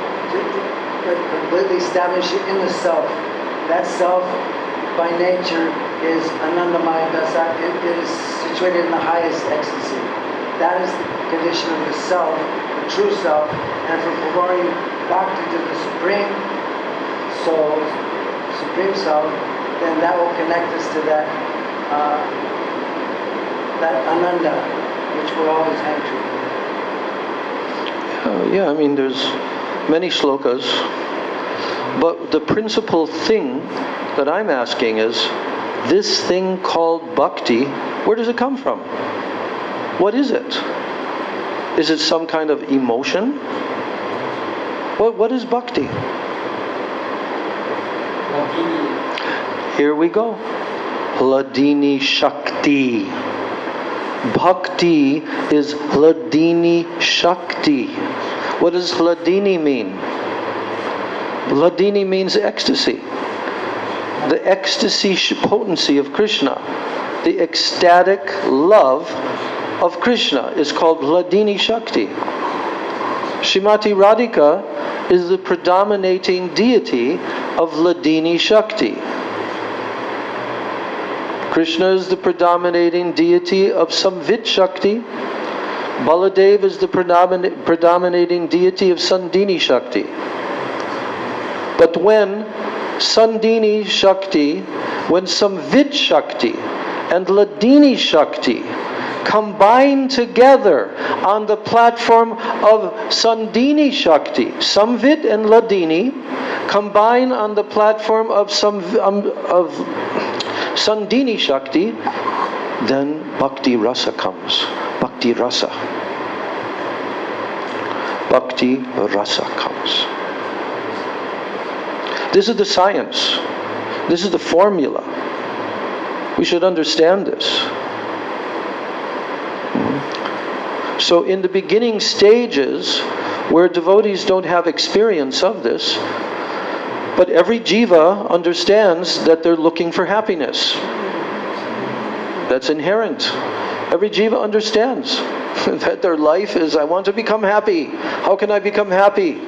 S5: completely established in the self. That self, by nature, is Anandamaya Dasa. It is situated in the highest ecstasy. That is the condition of the self, the true self. And for performing bhakti to the supreme soul, supreme self, then that will connect us to that Ananda, which we're always hang to.
S1: Yeah, I mean, there's many slokas, but the principal thing that I'm asking is, this thing called bhakti, where does it come from? What is it? Is it some kind of emotion? What is bhakti? Here we go. Hladini Shakti. Bhakti is Hladini Shakti. What does Hladini mean? Hladini means ecstasy. The ecstasy potency of Krishna. The ecstatic love of Krishna is called Hladini Shakti. Srimati Radhika is the predominating deity of Hladini Shakti. Krishna is the predominating deity of Samvit Shakti. Baladev is the predominating deity of Sandini Shakti. But when Sandini Shakti, when Samvit Shakti and Hladini Shakti combine together on the platform of Sandini Shakti, Samvit and Hladini combine on the platform of Sandini Shakti, then Bhakti Rasa comes. Bhakti Rasa. Bhakti Rasa comes. This is the science. This is the formula. We should understand this. So in the beginning stages, where devotees don't have experience of this, but every jiva understands that they're looking for happiness. That's inherent. Every jiva understands that their life is, I want to become happy. How can I become happy?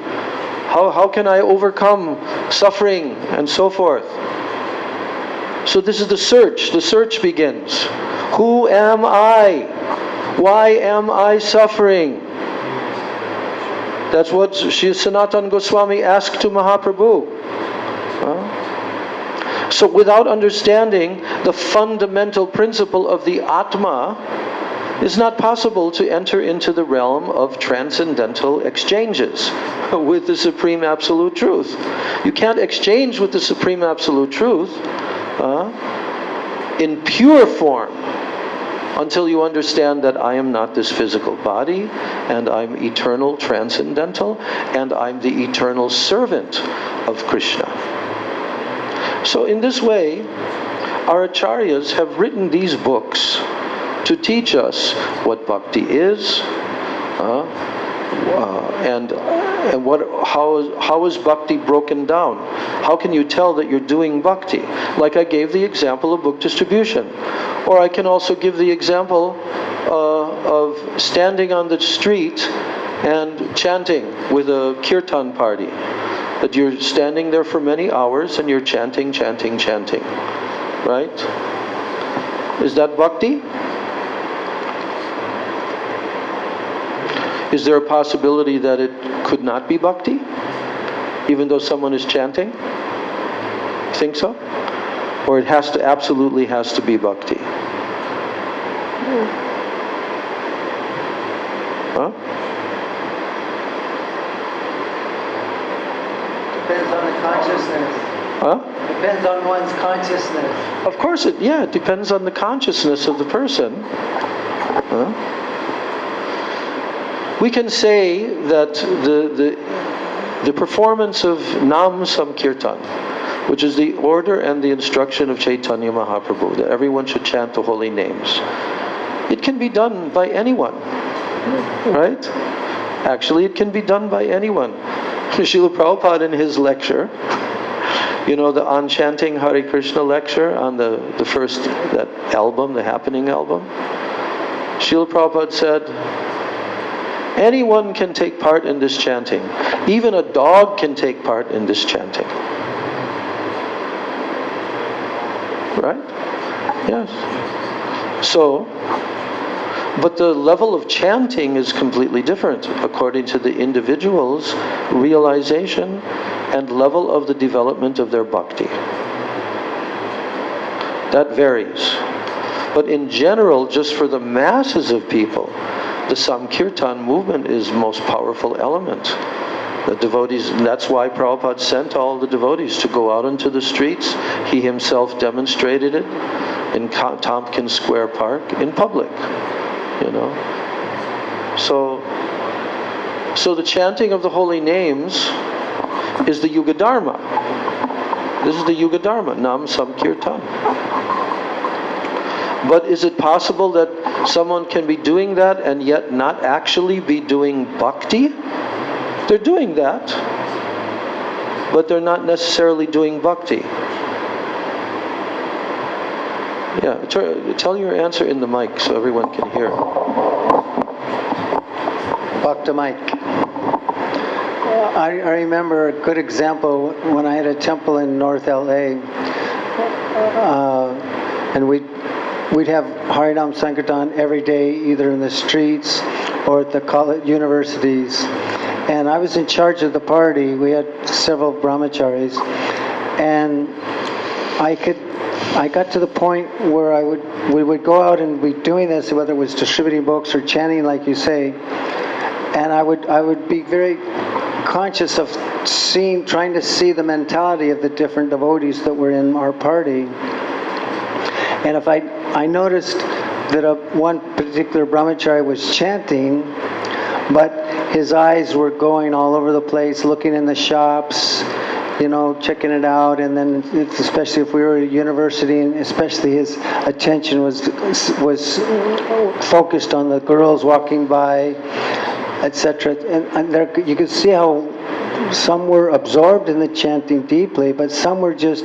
S1: How can I overcome suffering and so forth? So this is the search. The search begins. Who am I? Why am I suffering? That's what Sri Sanatana Goswami asked to Mahaprabhu. So without understanding the fundamental principle of the Atma, it's not possible to enter into the realm of transcendental exchanges with the Supreme Absolute Truth. You can't exchange with the Supreme Absolute Truth in pure form until you understand that I am not this physical body, and I'm eternal, transcendental, and I'm the eternal servant of Krishna. So in this way, our acharyas have written these books to teach us what bhakti is, And how is bhakti broken down? How can you tell that you're doing bhakti? Like I gave the example of book distribution. Or I can also give the example of standing on the street and chanting with a kirtan party. That you're standing there for many hours and you're chanting, chanting, chanting. Right? Is that bhakti? Is there a possibility that it could not be bhakti? Even though someone is chanting? Think so? Or it absolutely has to be bhakti? Huh?
S5: Depends on the consciousness.
S1: Huh?
S5: Depends on one's consciousness.
S1: Of course it depends on the consciousness of the person. Huh? We can say that the performance of Nam Samkirtan, which is the order and the instruction of Chaitanya Mahaprabhu, that everyone should chant the holy names, it can be done by anyone, right? Actually, it can be done by anyone. Srila Prabhupada in his lecture, the On Chanting Hare Krishna lecture on the first, that album, the Happening album, Srila Prabhupada said, anyone can take part in this chanting. Even a dog can take part in this chanting. Right? Yes. So, but the level of chanting is completely different according to the individual's realization and level of the development of their bhakti. That varies. But in general, just for the masses of people, the Samkirtan movement is the most powerful element. The devotees, and that's why Prabhupada sent all the devotees to go out into the streets. He himself demonstrated it in Tompkins Square Park in public. So the chanting of the holy names is the Yuga Dharma. This is the Yuga Dharma, Nam Samkirtan. But is it possible that someone can be doing that and yet not actually be doing bhakti? They're doing that, but they're not necessarily doing bhakti. Yeah, tell your answer in the mic so everyone can hear.
S6: Bhakta mic. I remember a good example when I had a temple in North LA, and we'd have Harinam Sankirtan every day, either in the streets or at the college universities. And I was in charge of the party. We had several brahmacharis, and I got to the point where we would go out and be doing this, whether it was distributing books or chanting, like you say, and I would be very conscious of trying to see the mentality of the different devotees that were in our party. And if I noticed that one particular brahmachari was chanting, but his eyes were going all over the place, looking in the shops, checking it out, and then especially if we were at a university, and especially his attention was focused on the girls walking by, etc. And there you could see how some were absorbed in the chanting deeply, but some were just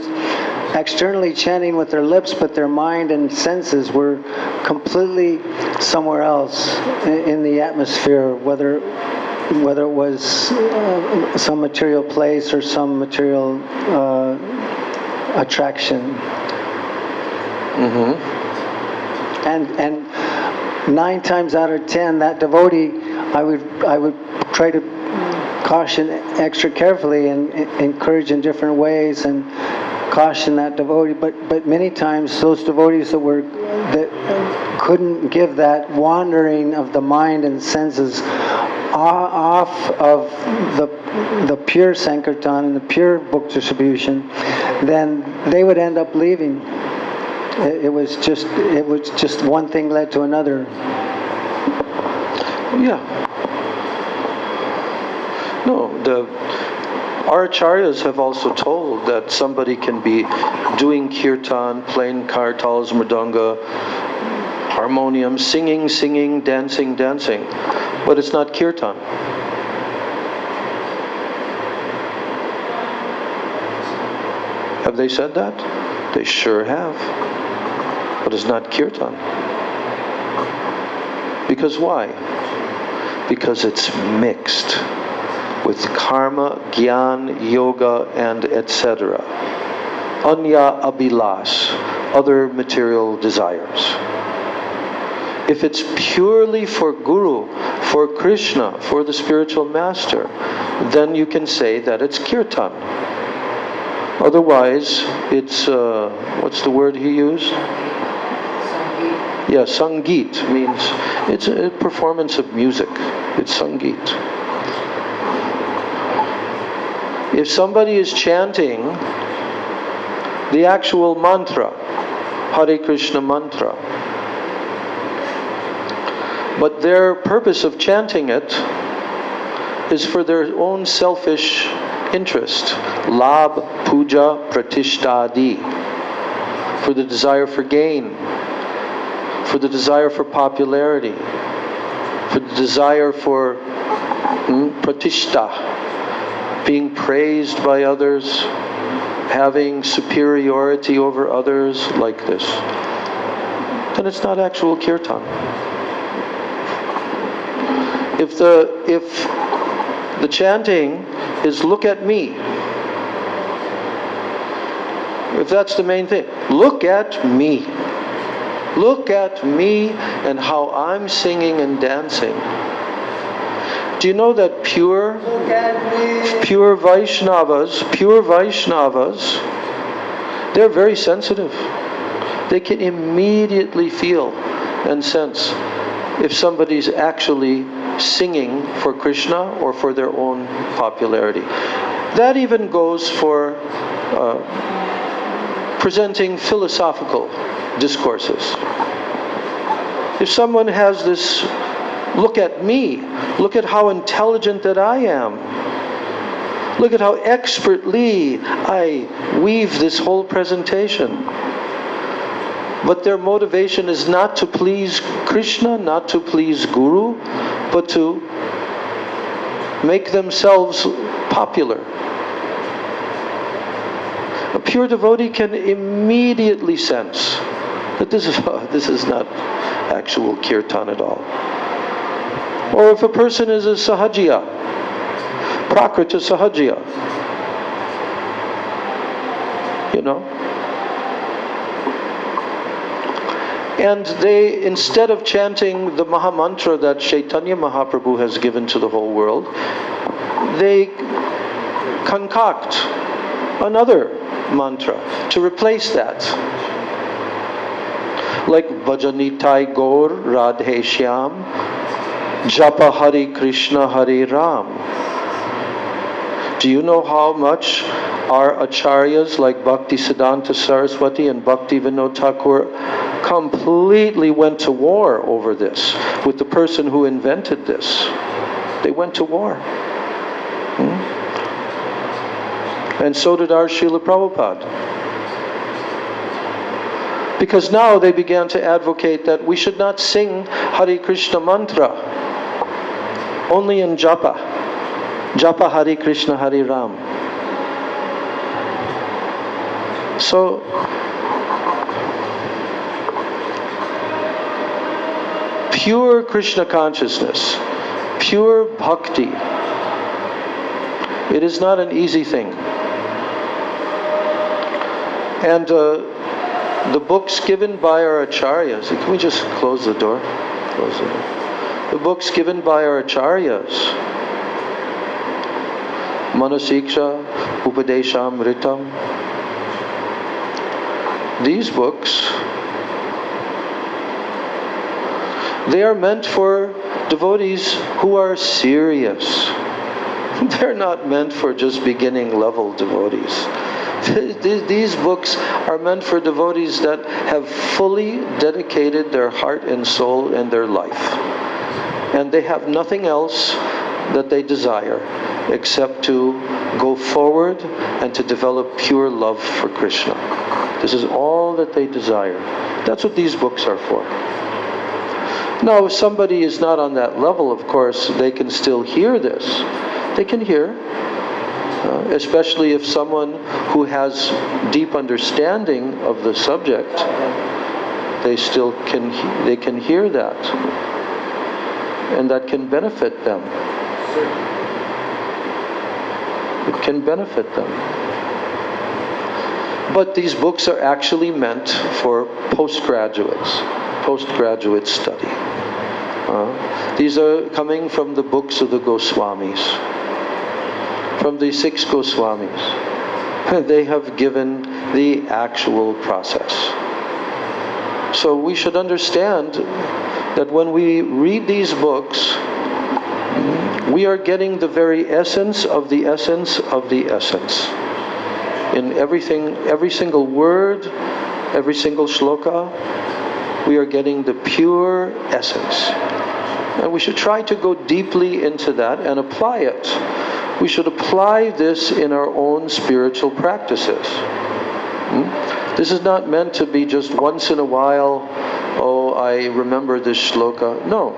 S6: externally chanting with their lips, but their mind and senses were completely somewhere else in the atmosphere, whether it was some material place or some material attraction.
S1: Mm-hmm.
S6: And 9 times out of 10, that devotee, I would try to caution extra carefully and encourage in different ways and caution that devotee. But many times those devotees that couldn't give that wandering of the mind and senses off of the pure Sankirtan and the pure book distribution, then they would end up leaving. It was just one thing led to another.
S1: Yeah. No, our acharyas have also told that somebody can be doing kirtan, playing kartals, mridanga, harmonium, singing, dancing, but it's not kirtan. Have they said that? They sure have. But it's not kirtan. Because why? Because it's mixed with karma, gyan, yoga, and etc. Anya abhilash, other material desires. If it's purely for Guru, for Krishna, for the spiritual master, then you can say that it's kirtan. Otherwise, it's, what's the word he used? Yeah, sangeet means, it's a performance of music. It's sangeet. If somebody is chanting the actual mantra, Hare Krishna mantra, but their purpose of chanting it is for their own selfish interest, labh, puja, pratishtha, for the desire for gain, for the desire for popularity, for the desire for pratishtha, being praised by others, having superiority over others like this, then it's not actual kirtan. If the chanting is look at me, if that's the main thing, look at me. Look at me and how I'm singing and dancing. Do you know that pure Vaishnavas, they're very sensitive. They can immediately feel and sense if somebody's actually singing for Krishna or for their own popularity. That even goes for presenting philosophical discourses. If someone has this, look at me, look at how intelligent that I am, look at how expertly I weave this whole presentation, but their motivation is not to please Krishna, not to please Guru, but to make themselves popular. A pure devotee can immediately sense that this is not actual kirtan at all. Or if a person is a sahajiya, prakrita sahajiya, you know, and they, instead of chanting the Maha Mantra that Chaitanya Mahaprabhu has given to the whole world, they concoct another mantra to replace that. Like Bhajanitai Gaur Radhe Shyam Japa Hari Krishna Hari Ram. Do you know how much our acharyas like Bhakti Siddhanta Saraswati and Bhakti Vinod Thakur completely went to war over this with the person who invented this? They went to war. And so did our Srila Prabhupada. Because now they began to advocate that we should not sing Hare Krishna mantra only in japa. Japa Hare Krishna Hare Ram. So, pure Krishna consciousness, pure bhakti, it is not an easy thing. And the books given by our acharyas, can we just close the door? Close the door. The books given by our acharyas, Manah-siksa, Upadeshamritam, these books, they are meant for devotees who are serious. They're not meant for just beginning level devotees. These books are meant for devotees that have fully dedicated their heart and soul and their life. And they have nothing else that they desire except to go forward and to develop pure love for Krishna. This is all that they desire. That's what these books are for. Now, if somebody is not on that level, of course, they can still hear this. They can hear. especially if someone who has deep understanding of the subject, they can hear that, and that can benefit them. It can benefit them. But these books are actually meant for postgraduate study. These are coming from the books of the Goswamis, from the 6 Goswamis. They have given the actual process. So we should understand that when we read these books, we are getting the very essence of the essence of the essence. In everything, every single word, every single shloka, we are getting the pure essence. And we should try to go deeply into that and apply it. We should apply this in our own spiritual practices. This is not meant to be just once in a while, oh, I remember this shloka. No.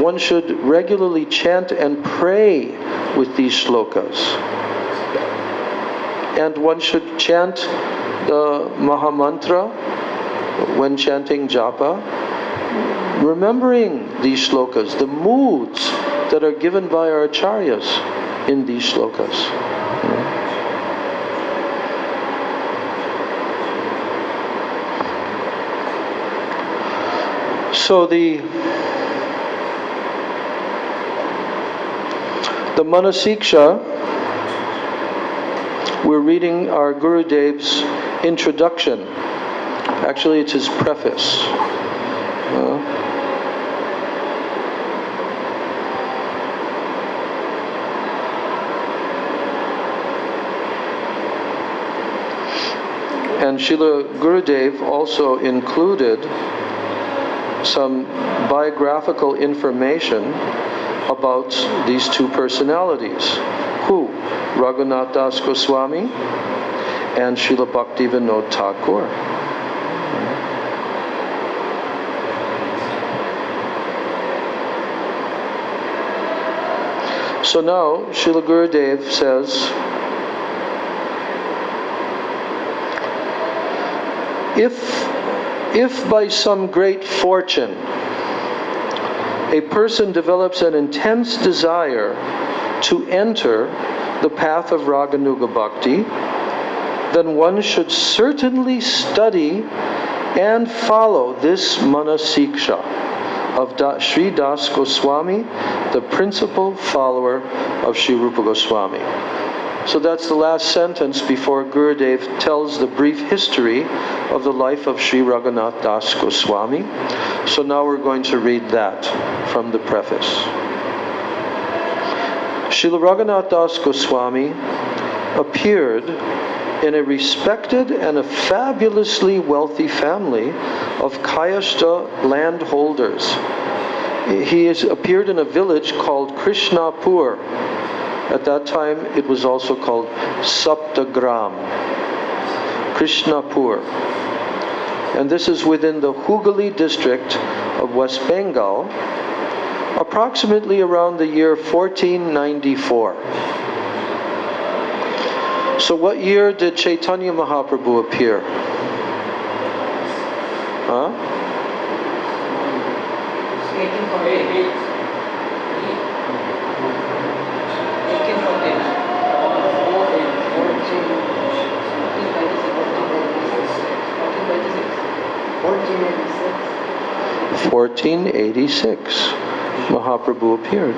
S1: One should regularly chant and pray with these shlokas. And one should chant the Mahamantra when chanting japa, remembering these shlokas, the moods that are given by our acharyas in these shlokas. So the Manah-siksa, we're reading our Gurudev's introduction. Actually, it's his preface. And Srila Gurudev also included some biographical information about these two personalities. Who? Raghunath Das Goswami and Srila Bhaktivinoda Thakur. So now, Srila Gurudev says, if by some great fortune a person develops an intense desire to enter the path of Raganuga Bhakti, then one should certainly study and follow this Manah-siksa of Sri Das Goswami, the principal follower of Sri Rupa Goswami. So that's the last sentence before Gurudev tells the brief history of the life of Sri Raghunath Das Goswami. So now we're going to read that from the preface. Srila Raghunath Das Goswami appeared in a respected and a fabulously wealthy family of Kayastha landholders. He has appeared in a village called Krishnapur. At that time, it was also called Saptagram, Krishnapur. And this is within the Hooghly district of West Bengal, approximately around the year 1494. So what year did Chaitanya Mahaprabhu appear? Huh? 1486, Mahaprabhu appeared.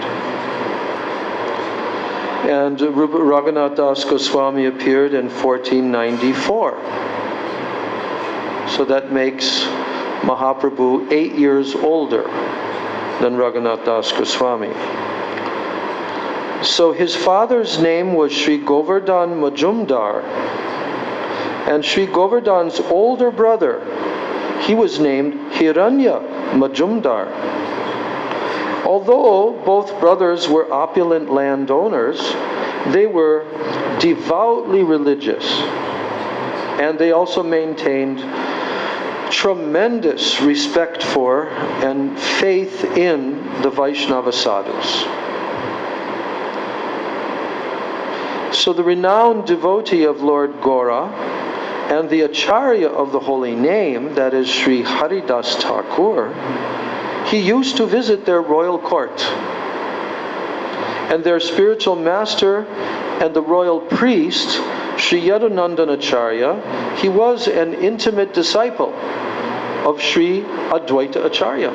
S1: And Raghunath Das Goswami appeared in 1494. So that makes Mahaprabhu 8 years older than Raghunath Das Goswami. So his father's name was Sri Govardhan Majumdar, and Sri Govardhan's older brother, he was named Hiranya Majumdar. Although both brothers were opulent landowners, they were devoutly religious, and they also maintained tremendous respect for and faith in the Vaishnava sadhus. So the renowned devotee of Lord Gora and the Acharya of the holy name, that is Sri Haridas Thakur, he used to visit their royal court. And their spiritual master and the royal priest, Sri Yadunandanacharya, he was an intimate disciple of Sri Advaita Acharya.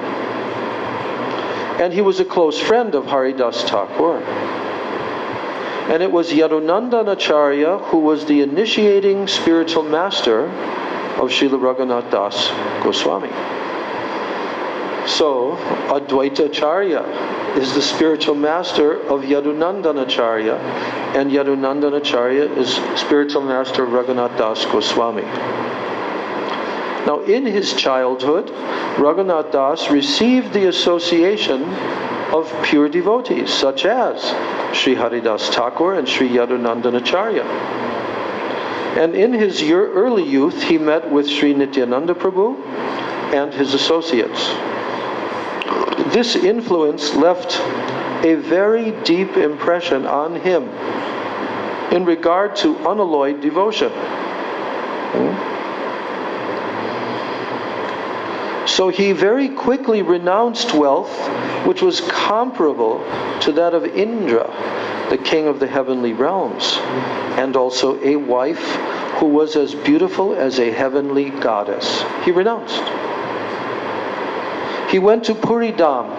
S1: And he was a close friend of Haridas Thakur. And it was Yadunandanacharya who was the initiating spiritual master of Srila Raghunath Das Goswami. So, Advaita Acharya is the spiritual master of Yadunandanacharya, and Yadunandanacharya is spiritual master of Raghunath Das Goswami. Now, in his childhood, Raghunath Das received the association of pure devotees, such as Sri Haridas Thakur and Sri Yadunandanacharya. And in his early youth, he met with Sri Nityananda Prabhu and his associates. This influence left a very deep impression on him in regard to unalloyed devotion. So he very quickly renounced wealth which was comparable to that of Indra, the king of the heavenly realms, and also a wife who was as beautiful as a heavenly goddess. He renounced. He went to Puri Dham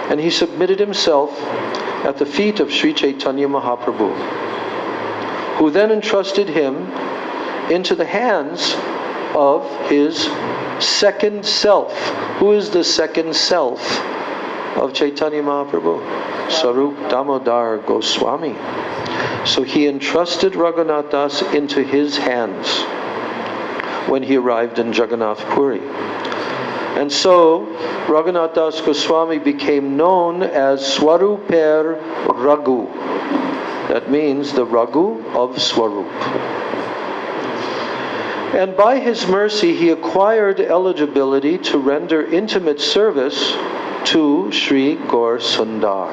S1: and he submitted himself at the feet of Sri Chaitanya Mahaprabhu, who then entrusted him into the hands of his second self. Who is the second self of Chaitanya Mahaprabhu? Sarup Damodar Goswami. So he entrusted Raghunath Das into his hands when he arrived in Jagannath Puri. And so Raghunath Das Goswami became known as Swaruper Raghu. That means the Raghu of Swarup. And by his mercy, he acquired eligibility to render intimate service to Sri Gaur Sundar.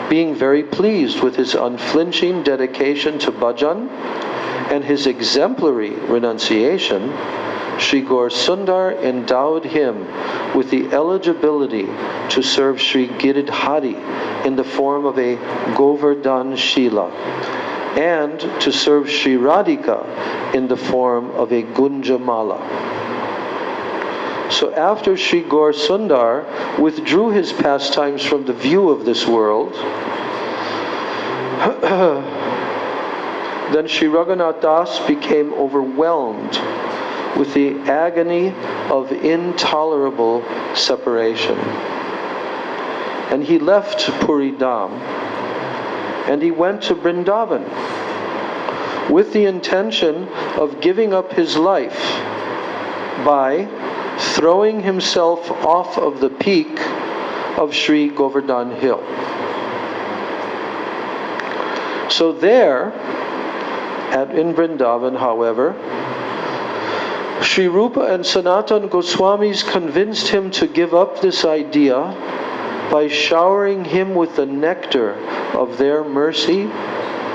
S1: Being very pleased with his unflinching dedication to bhajan and his exemplary renunciation, Sri Gaur Sundar endowed him with the eligibility to serve Sri Giridhari in the form of a Govardhan Shila, and to serve Sri Radhika in the form of a Gunjamala. So after Sri Gaur Sundar withdrew his pastimes from the view of this world, then Sri Raghunath Das became overwhelmed with the agony of intolerable separation. And he left Puri Dham and he went to Vrindavan with the intention of giving up his life by throwing himself off of the peak of Sri Govardhan Hill. So there, in Vrindavan, however, Sri Rupa and Sanatana Goswamis convinced him to give up this idea by showering him with the nectar of their mercy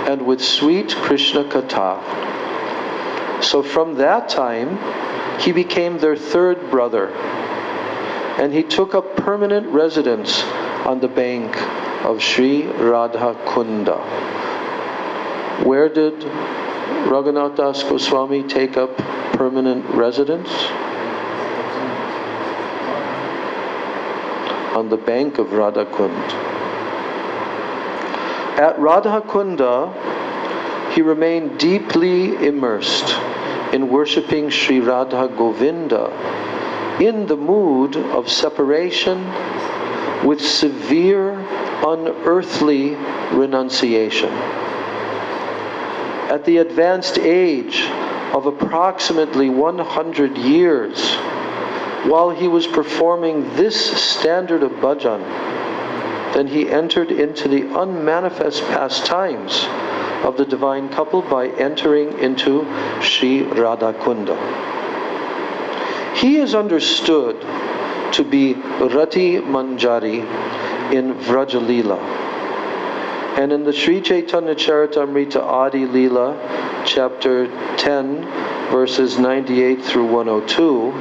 S1: and with sweet Krishna Katha. So from that time, he became their third brother, and he took up permanent residence on the bank of Sri Radha Kunda. Where did Raghunath Das Goswami take up permanent residence? On the bank of Radha Kund. At Radha Kunda, he remained deeply immersed in worshipping Sri Radha Govinda in the mood of separation with severe unearthly renunciation. At the advanced age of approximately 100 years, while he was performing this standard of bhajan, then he entered into the unmanifest pastimes of the divine couple by entering into Sri Radha Kunda. He is understood to be Rati Manjari in Vrajalila. And in the Sri Chaitanya Charitamrita Adi Leela, chapter 10, verses 98 through 102,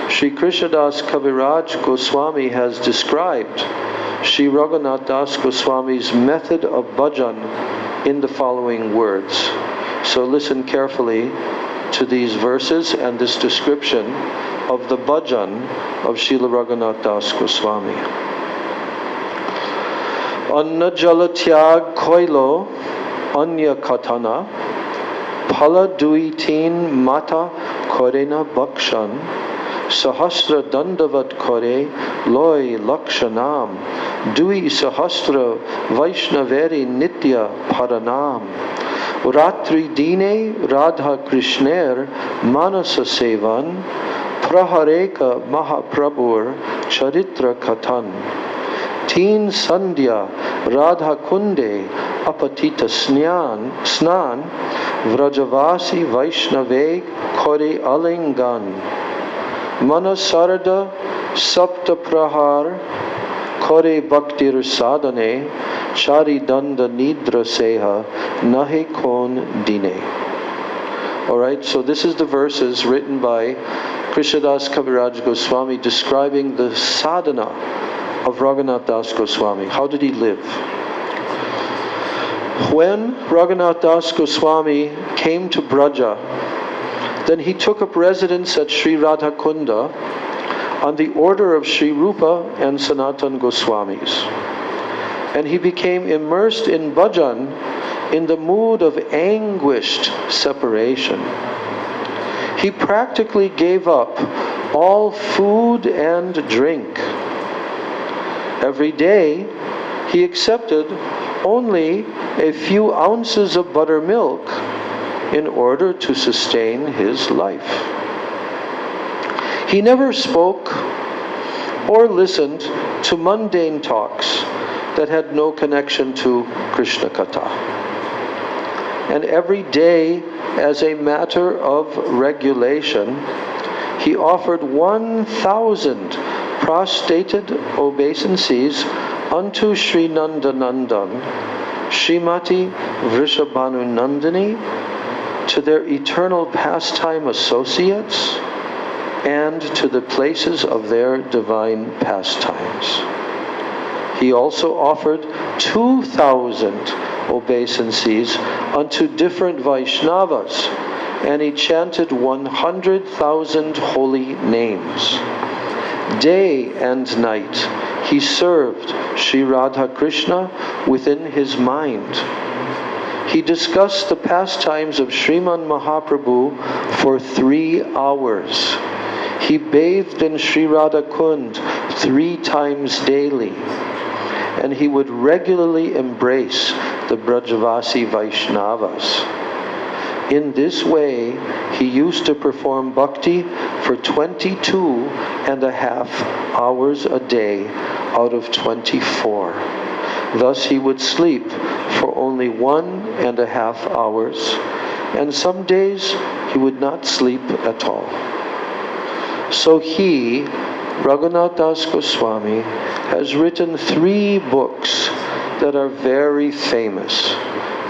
S1: Sri Krishnadas Kaviraj Goswami has described Sri Raghunath Das Goswami's method of bhajan in the following words. So listen carefully to these verses and this description of the bhajan of Srila Raghunath Das Goswami. Anna jala tyag koilo anya katana pala dui teen mata korena bakshan sahasra dandavat kore loy lakshanam dui sahasra vaishnaveri nitya paranam ratri dine radha krishner manasa sevan prahareka mahaprabhur charitra katan Teen Sandhya Radha Kunde Apatita Snan Vrajavasi Vaishnave Kore Alingan Manasarada Sapta Prahar Kore Bhaktir Sadhane Chari Danda Nidra Seha Nahe Kon Dine. Alright, so this is the verses written by Krishnadas Kaviraj Goswami describing the sadhana of Raghunath Das Goswami. How did he live? When Raghunath Das Goswami came to Braja, then he took up residence at Sri Radha Kunda on the order of Sri Rupa and Sanatan Goswamis. And he became immersed in bhajan in the mood of anguished separation. He practically gave up all food and drink. Every day, he accepted only a few ounces of buttermilk in order to sustain his life. He never spoke or listened to mundane talks that had no connection to Krishna Katha. And every day, as a matter of regulation, he offered 1,000 prostrated obeisances unto Sri Nandanandan, Srimati Vrishabhanu Nandini, to their eternal pastime associates, and to the places of their divine pastimes. He also offered 2,000 obeisances unto different Vaishnavas, and he chanted 100,000 holy names. Day and night, he served Sri Radha Krishna within his mind. He discussed the pastimes of Sriman Mahaprabhu for 3 hours. He bathed in Sri Radha Kund 3 times daily. And he would regularly embrace the Brajavasi Vaishnavas. In this way, he used to perform bhakti for 22.5 hours a day out of 24. Thus he would sleep for only 1.5 hours, and some days he would not sleep at all. So he, Raghunath Das Goswami, has written 3 books that are very famous.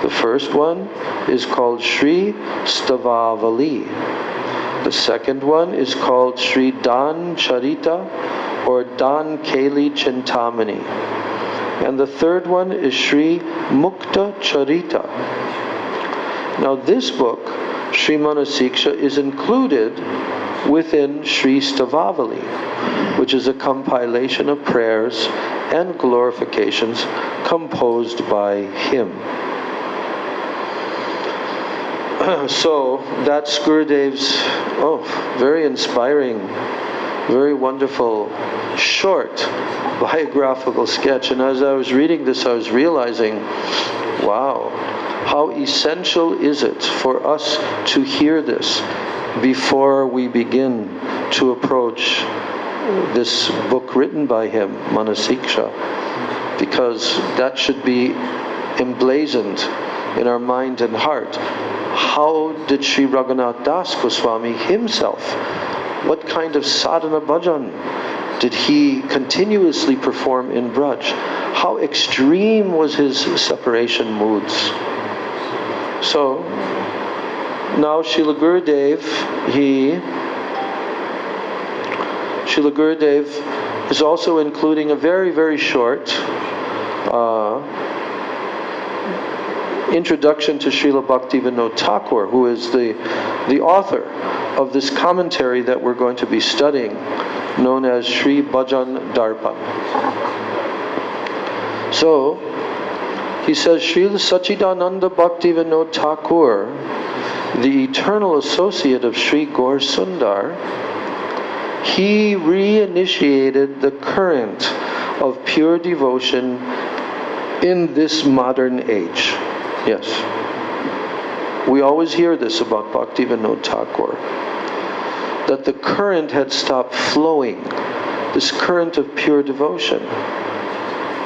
S1: The first one is called Sri Stavavali. The second one is called Sri Dan Charita or Dan Keli Chintamani. And the third one is Sri Mukta Charita. Now this book, Sri Manah-siksa, is included within Sri Stavavali, which is a compilation of prayers and glorifications composed by him. So that's Gurudev's very inspiring, very wonderful, short biographical sketch. And as I was reading this, I was realizing, wow, how essential is it for us to hear this before we begin to approach this book written by him, Manah-siksa, because that should be emblazoned in our mind and heart. How did Sri Raghunath Das Goswami himself, what kind of sadhana bhajan did he continuously perform in Braj? how extreme was his separation moods. So now Srila Gurudev is also including a very, very short introduction to Srila Bhaktivinoda Thakur, who is the author of this commentary that we're going to be studying, known as Sri Bhajan Darpan. So, he says, Srila Sachidananda Bhaktivinoda Thakur, the eternal associate of Sri Gaur Sundar, he reinitiated the current of pure devotion in this modern age. Yes. We always hear this about Bhaktivinoda Thakur, that the current had stopped flowing, this current of pure devotion.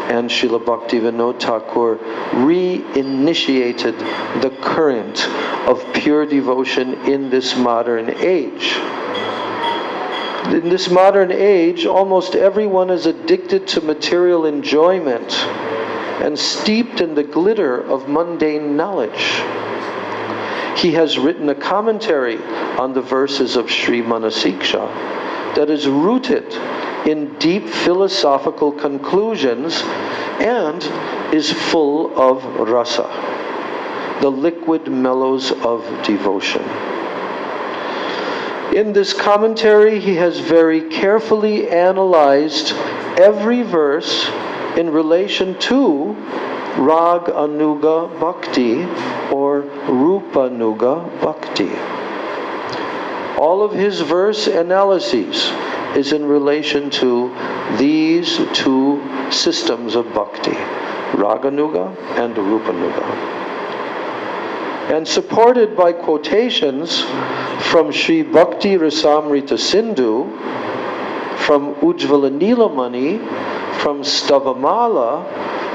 S1: And Srila Bhaktivinoda Thakur reinitiated the current of pure devotion in this modern age. In this modern age, almost everyone is addicted to material enjoyment and steeped in the glitter of mundane knowledge. He has written a commentary on the verses of Sri Manah-siksa that is rooted in deep philosophical conclusions and is full of rasa, the liquid mellows of devotion. In this commentary, he has very carefully analyzed every verse in relation to Rag Anuga Bhakti or Rupa Anuga Bhakti. All of his verse analyses is in relation to these two systems of bhakti, Raganuga and Rupanuga. And supported by quotations from Sri Bhakti Rasamrita Sindhu, from Ujjvala Nilamani, from Stavamala,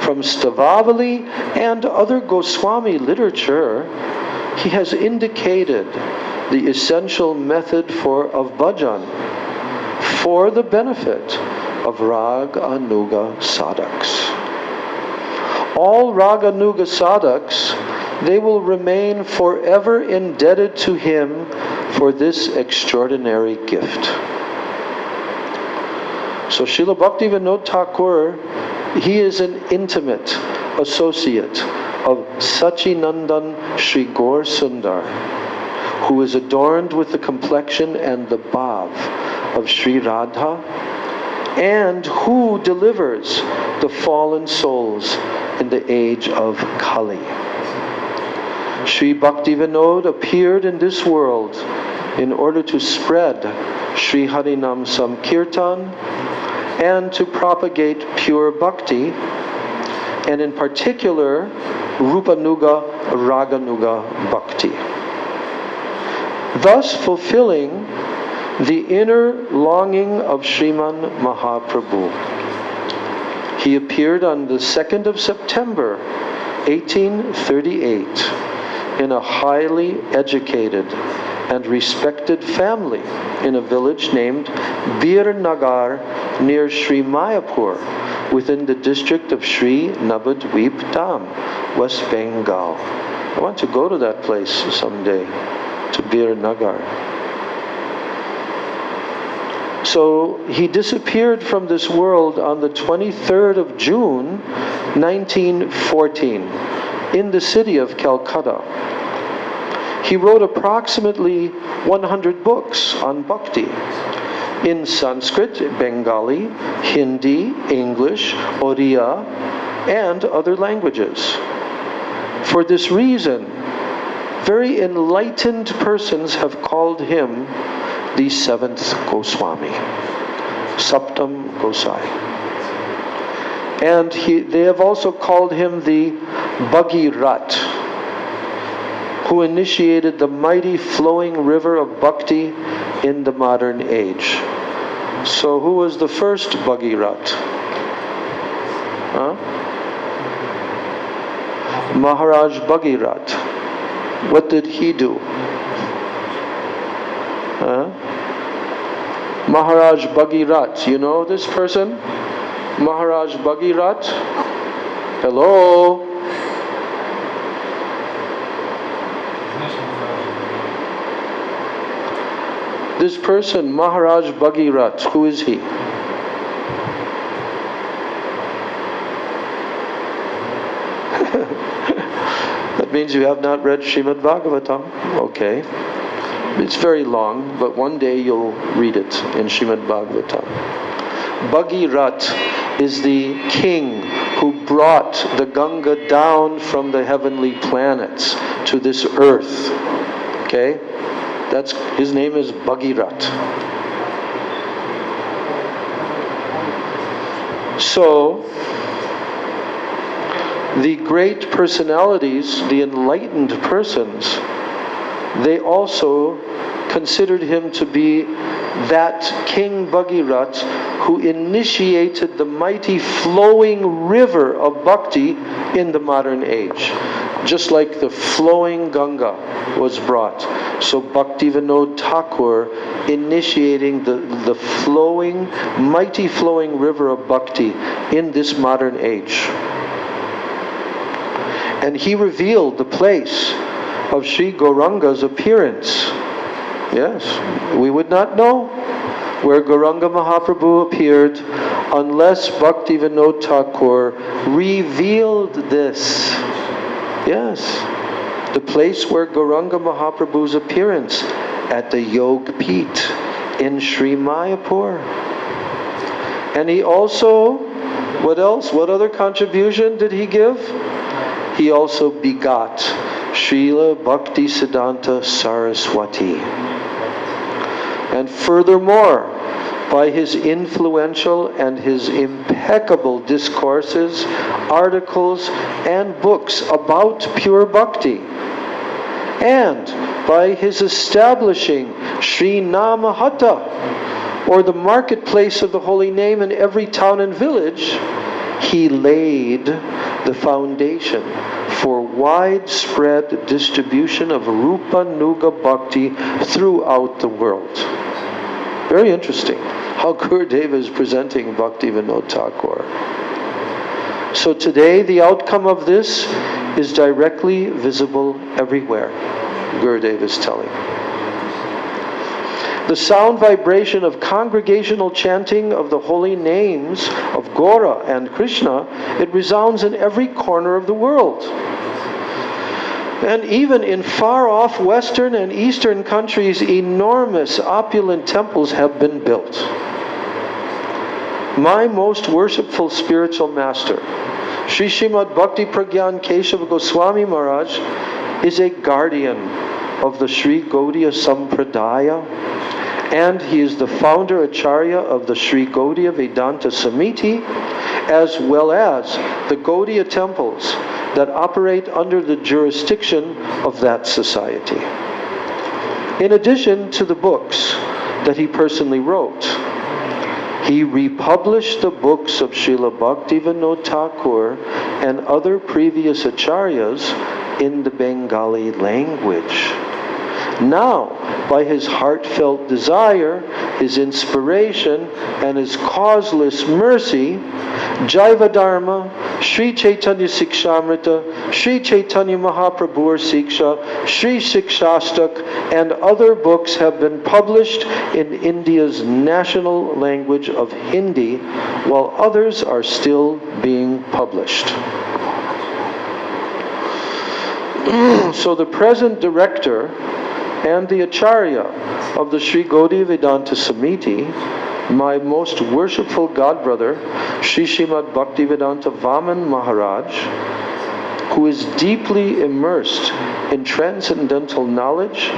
S1: from Stavavali, and other Goswami literature, he has indicated the essential method of bhajan for the benefit of Raga Anuga sadhaks. All Raga Anuga sadhaks, they will remain forever indebted to him for this extraordinary gift. So Srila Bhaktivinoda Thakur, he is an intimate associate of Sachinandan Sri Gaur Sundar, who is adorned with the complexion and the bhav of Sri Radha, and who delivers the fallen souls in the age of Kali. Sri Bhaktivinoda appeared in this world in order to spread Sri Harinam Samkirtan and to propagate pure bhakti, and in particular Rupanuga Raganuga Bhakti, thus fulfilling the inner longing of Sriman Mahaprabhu. He appeared on the 2nd of September 1838 in a highly educated and respected family in a village named Bir Nagar near Sri Mayapur within the district of Sri Navadvip Dham, West Bengal. I want to go to that place someday, to Bir Nagar. So he disappeared from this world on the 23rd of June 1914 in the city of Calcutta. He wrote approximately 100 books on bhakti in Sanskrit, Bengali, Hindi, English, Oriya, and other languages. For this reason, very enlightened persons have called him the seventh Goswami, Saptam Gosai. And they have also called him the Bhagirat, who initiated the mighty flowing river of bhakti in the modern age. So who was the first Bhagirat? Maharaj Bhagirat. What did he do? Maharaj Bhagirat, you know this person? Maharaj Bhagirat? Hello? This person, Maharaj Bhagirat, who is he? That means you have not read Srimad Bhagavatam. Okay. It's very long, but one day you'll read it in Srimad Bhagavatam. Bhagirat is the king who brought the Ganga down from the heavenly planets to this earth. Okay? His name is Bhagirat. So, the great personalities, the enlightened persons, they also considered him to be that King Bhagirat who initiated the mighty flowing river of bhakti in the modern age. Just like the flowing Ganga was brought. So Bhaktivinoda Thakur initiating the flowing, mighty flowing river of bhakti in this modern age. And he revealed the place of Sri Gauranga's appearance. Yes, we would not know where Gauranga Mahaprabhu appeared unless Bhaktivinoda Thakur revealed this. Yes, the place where Gauranga Mahaprabhu's appearance at the Yog Peeth in Sri Mayapur. And he also, what else? What other contribution did he give? He also begot Srila Bhakti Siddhanta Saraswati. And furthermore, by his influential and his impeccable discourses, articles, and books about pure bhakti, and by his establishing Sri Namahata, or the marketplace of the holy name in every town and village, he laid the foundation for widespread distribution of Rupa Nuga Bhakti throughout the world. Very interesting how Gurudeva is presenting Bhaktivinoda Thakur. So today the outcome of this is directly visible everywhere, Gurudeva is telling. The sound vibration of congregational chanting of the holy names of Gaura and Krishna, it resounds in every corner of the world. And even in far-off Western and Eastern countries, enormous, opulent temples have been built. My most worshipful spiritual master, Sri Srimad Bhakti Pragyan Keshava Goswami Maharaj, is a guardian of the Sri Gaudiya Sampradaya, and he is the founder Acharya of the Sri Gaudiya Vedanta Samiti, as well as the Gaudiya temples that operate under the jurisdiction of that society. In addition to the books that he personally wrote, he republished the books of Srila Bhaktivinoda Thakur and other previous acharyas in the Bengali language. Now, by his heartfelt desire, his inspiration, and his causeless mercy, Jaiva Dharma, Sri Chaitanya Sikshamrita, Sri Chaitanya Mahaprabhu Siksha, Sri Sikshastak, and other books have been published in India's national language of Hindi, while others are still being published. So the present director and the Acharya of the Sri Gaudiya Vedanta Samiti, my most worshipful godbrother, Sri Srimad Bhaktivedanta Vaman Maharaj, who is deeply immersed in transcendental knowledge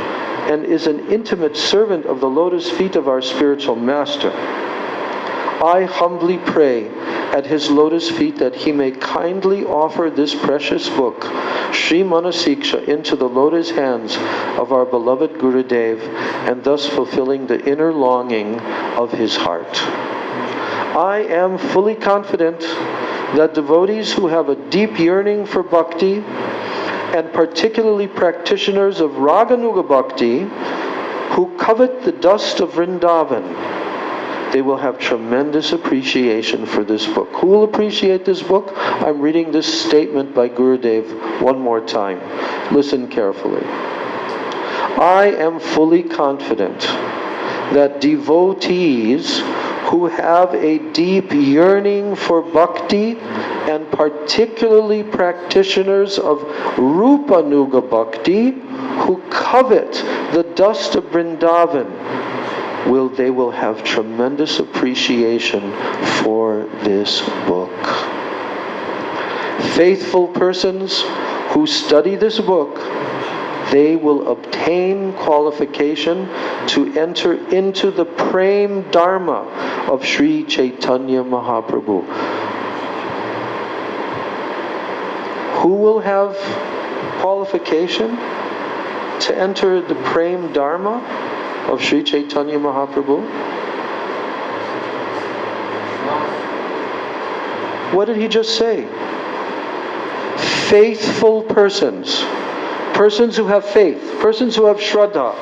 S1: and is an intimate servant of the lotus feet of our spiritual master. I humbly pray at his lotus feet that he may kindly offer this precious book, Sri Manah-siksa, into the lotus hands of our beloved Gurudev, and thus fulfilling the inner longing of his heart. I am fully confident that devotees who have a deep yearning for bhakti, and particularly practitioners of Raganuga Bhakti, who covet the dust of Vrindavan, they will have tremendous appreciation for this book. Who will appreciate this book? I'm reading this statement by Gurudev one more time. Listen carefully. I am fully confident that devotees who have a deep yearning for bhakti, and particularly practitioners of Rupanuga bhakti, who covet the dust of Vrindavan, they will have tremendous appreciation for this book. Faithful persons who study this book, they will obtain qualification to enter into the Prem Dharma of Sri Chaitanya Mahaprabhu. Who will have qualification to enter the Prem Dharma of Sri Chaitanya Mahaprabhu? What did he just say? Faithful persons. Persons who have faith. Persons who have Shraddha.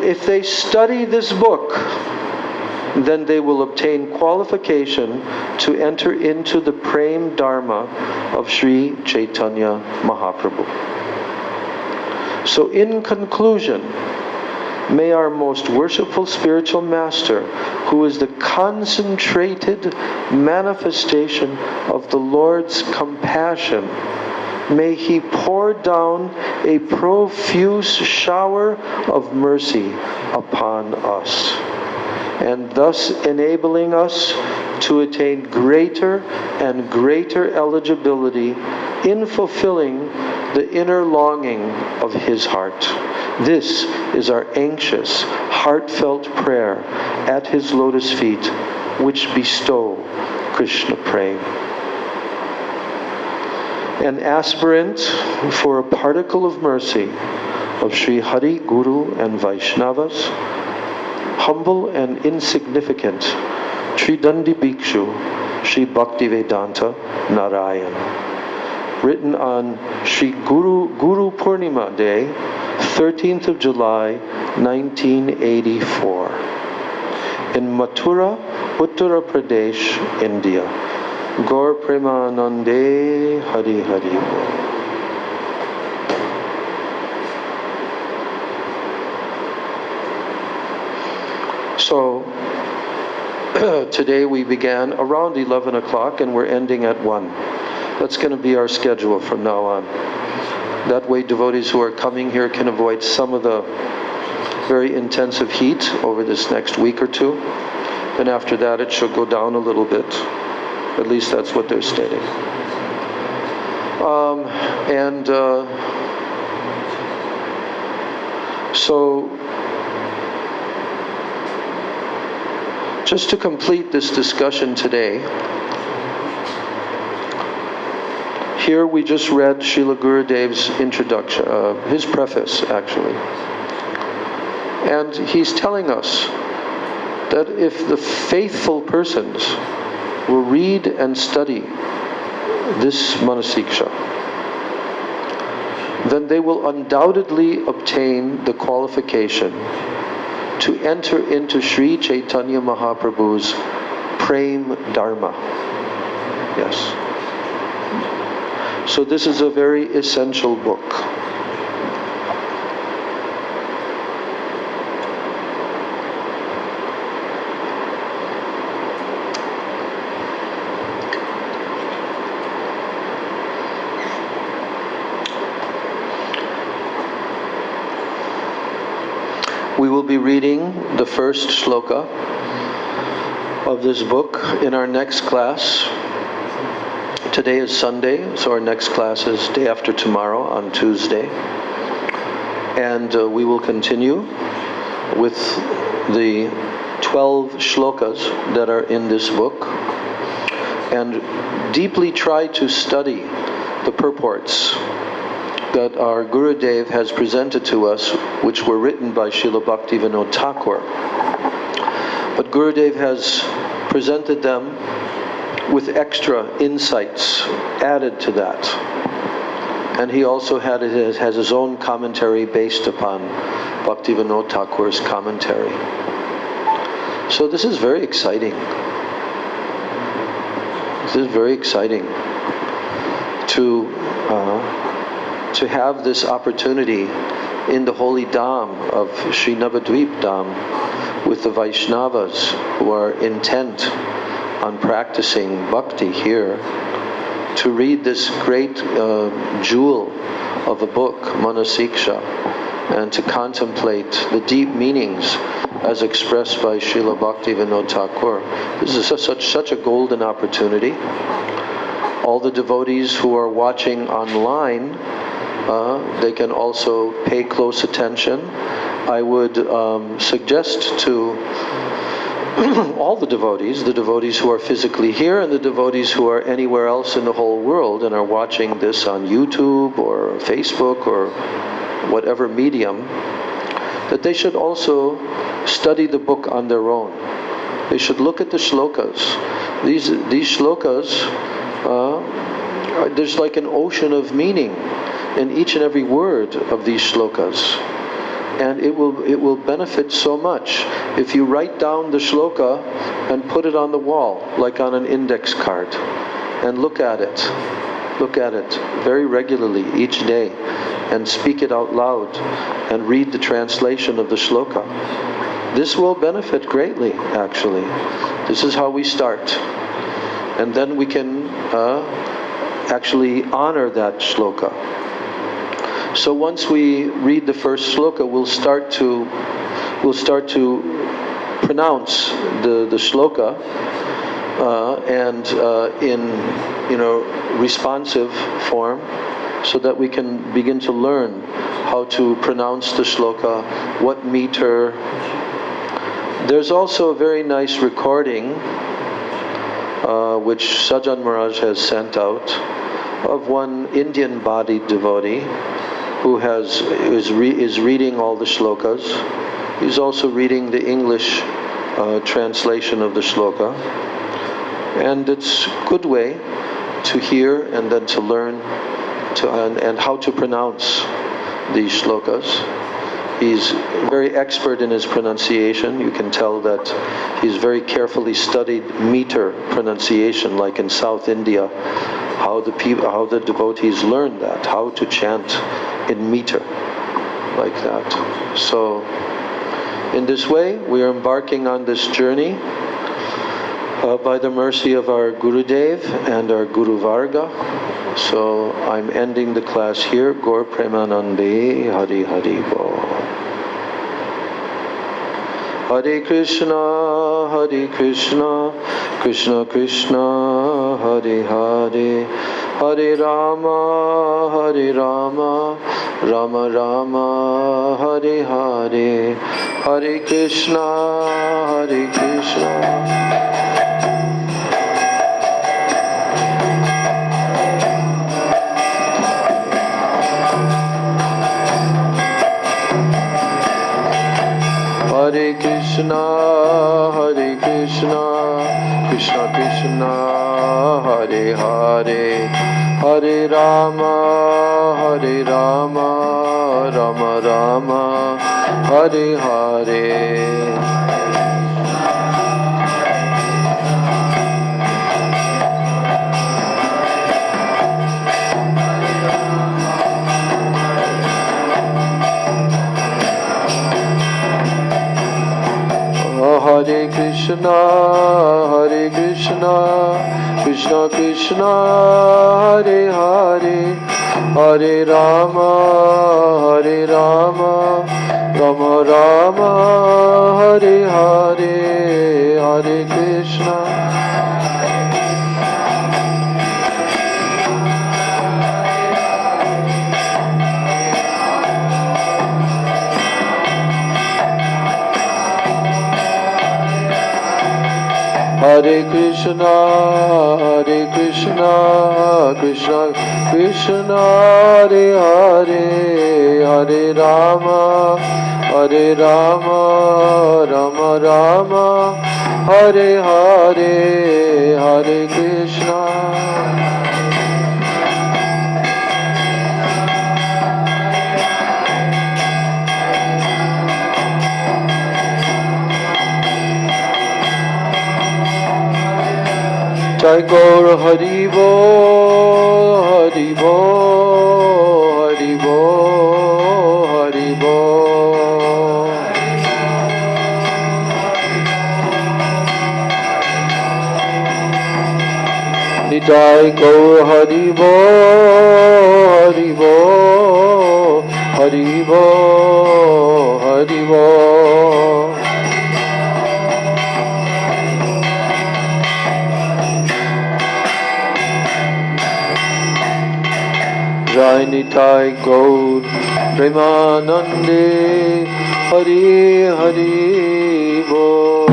S1: If they study this book, then they will obtain qualification to enter into the Prem Dharma of Sri Chaitanya Mahaprabhu. So in conclusion, may our most worshipful spiritual master, who is the concentrated manifestation of the Lord's compassion, may he pour down a profuse shower of mercy upon us, and thus enabling us to attain greater and greater eligibility in fulfilling the inner longing of his heart. This is our anxious, heartfelt prayer at his lotus feet, which bestow Krishna Prem. An aspirant for a particle of mercy of Sri Hari, Guru and Vaishnavas, humble and insignificant Tridandi Bhikshu, Sri Bhaktivedanta Narayan. Written on Sri Guru Purnima Day, 13th of July, 1984. In Mathura, Uttar Pradesh, India. Gaur Premanande Hari Hari Bol. So, today we began around 11 o'clock and we're ending at 1. That's going to be our schedule from now on. That way devotees who are coming here can avoid some of the very intensive heat over this next week or two. And after that it should go down a little bit. At least that's what they're stating. So just to complete this discussion today, here we just read Srila Gurudev's introduction, his preface actually. And he's telling us that if the faithful persons will read and study this Manah-siksa, then they will undoubtedly obtain the qualification to enter into Sri Chaitanya Mahaprabhu's Prem Dharma. Yes. So this is a very essential book. We will be reading the first shloka of this book in our next class. Today is Sunday, so our next class is day after tomorrow on Tuesday. And we will continue with the 12 shlokas that are in this book and deeply try to study the purports that our Gurudev has presented to us, which were written by Srila Bhaktivinoda Thakur. But Gurudev has presented them with extra insights added to that. And he also has his own commentary based upon Bhaktivinoda Thakur's commentary. So this is very exciting. This is very exciting to have this opportunity in the holy Dham of Sri Navadvip Dham with the Vaishnavas who are intent on practicing bhakti here, to read this great jewel of a book, Manah-siksa, and to contemplate the deep meanings as expressed by Srila Bhaktivinoda Thakur. This is such a golden opportunity. All the devotees who are watching online, they can also pay close attention. I would suggest to all the devotees who are physically here and the devotees who are anywhere else in the whole world and are watching this on YouTube or Facebook or whatever medium, that they should also study the book on their own. They should look at the shlokas. These shlokas, there's like an ocean of meaning in each and every word of these shlokas. And it will benefit so much if you write down the shloka and put it on the wall, like on an index card, and look at it very regularly each day, and speak it out loud, and read the translation of the shloka. This will benefit greatly, actually. This is how we start. And then we can actually honor that shloka. So once we read the first shloka, we'll start to pronounce the shloka and in responsive form, so that we can begin to learn how to pronounce the shloka, what meter. There's also a very nice recording which Sajjan Maharaj has sent out of one Indian-bodied devotee who is reading all the shlokas. He's also reading the English translation of the shloka. And it's a good way to hear and then to learn and how to pronounce these shlokas. He's very expert in his pronunciation. You can tell that he's very carefully studied meter pronunciation, like in South India, how the devotees learn that, how to chant in meter, like that. So, in this way, we are embarking on this journey by the mercy of our Gurudev and our Guru Varga. So, I'm ending the class here. Gaur Premanande, Hari Hari Bo. Hare Krishna, Krishna Krishna, Hare Hare, Hare Rama, Rama Rama, Hare Hare, Hare Krishna, Hare Krishna, Krishna Krishna, Hare Hare, Hare Rama, Rama Rama, Hare Hare. Hare Krishna, Krishna Krishna, Hare Hare, Hare Rama, Rama Rama, Hare Hare, Hare Krishna. Hare Krishna, Krishna Krishna, Hare Hare, Hare Rama, Rama Rama, Hare Hare, Hare Krishna. Nitai Gaur Haribo, Haribo, Haribo, Haribo. Nitai Gaur Haribo, Haribo, Haribo, Haribo. Jai Nitai Gaur Premanande Hari Hari Bol.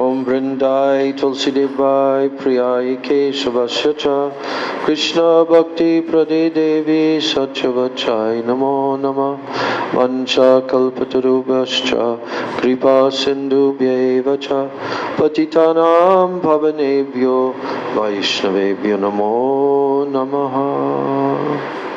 S1: Om Vrindai Tulsi Devai Priyai Keshavasya Cha Krishna Bhakti Prade Devi Satyavachai Namo Nama Vancha Kalpatarubhascha Kripa Sindhubhyeva Cha Patitanam Bhavanebhyo Vaishnavebhyo Namo Namaha.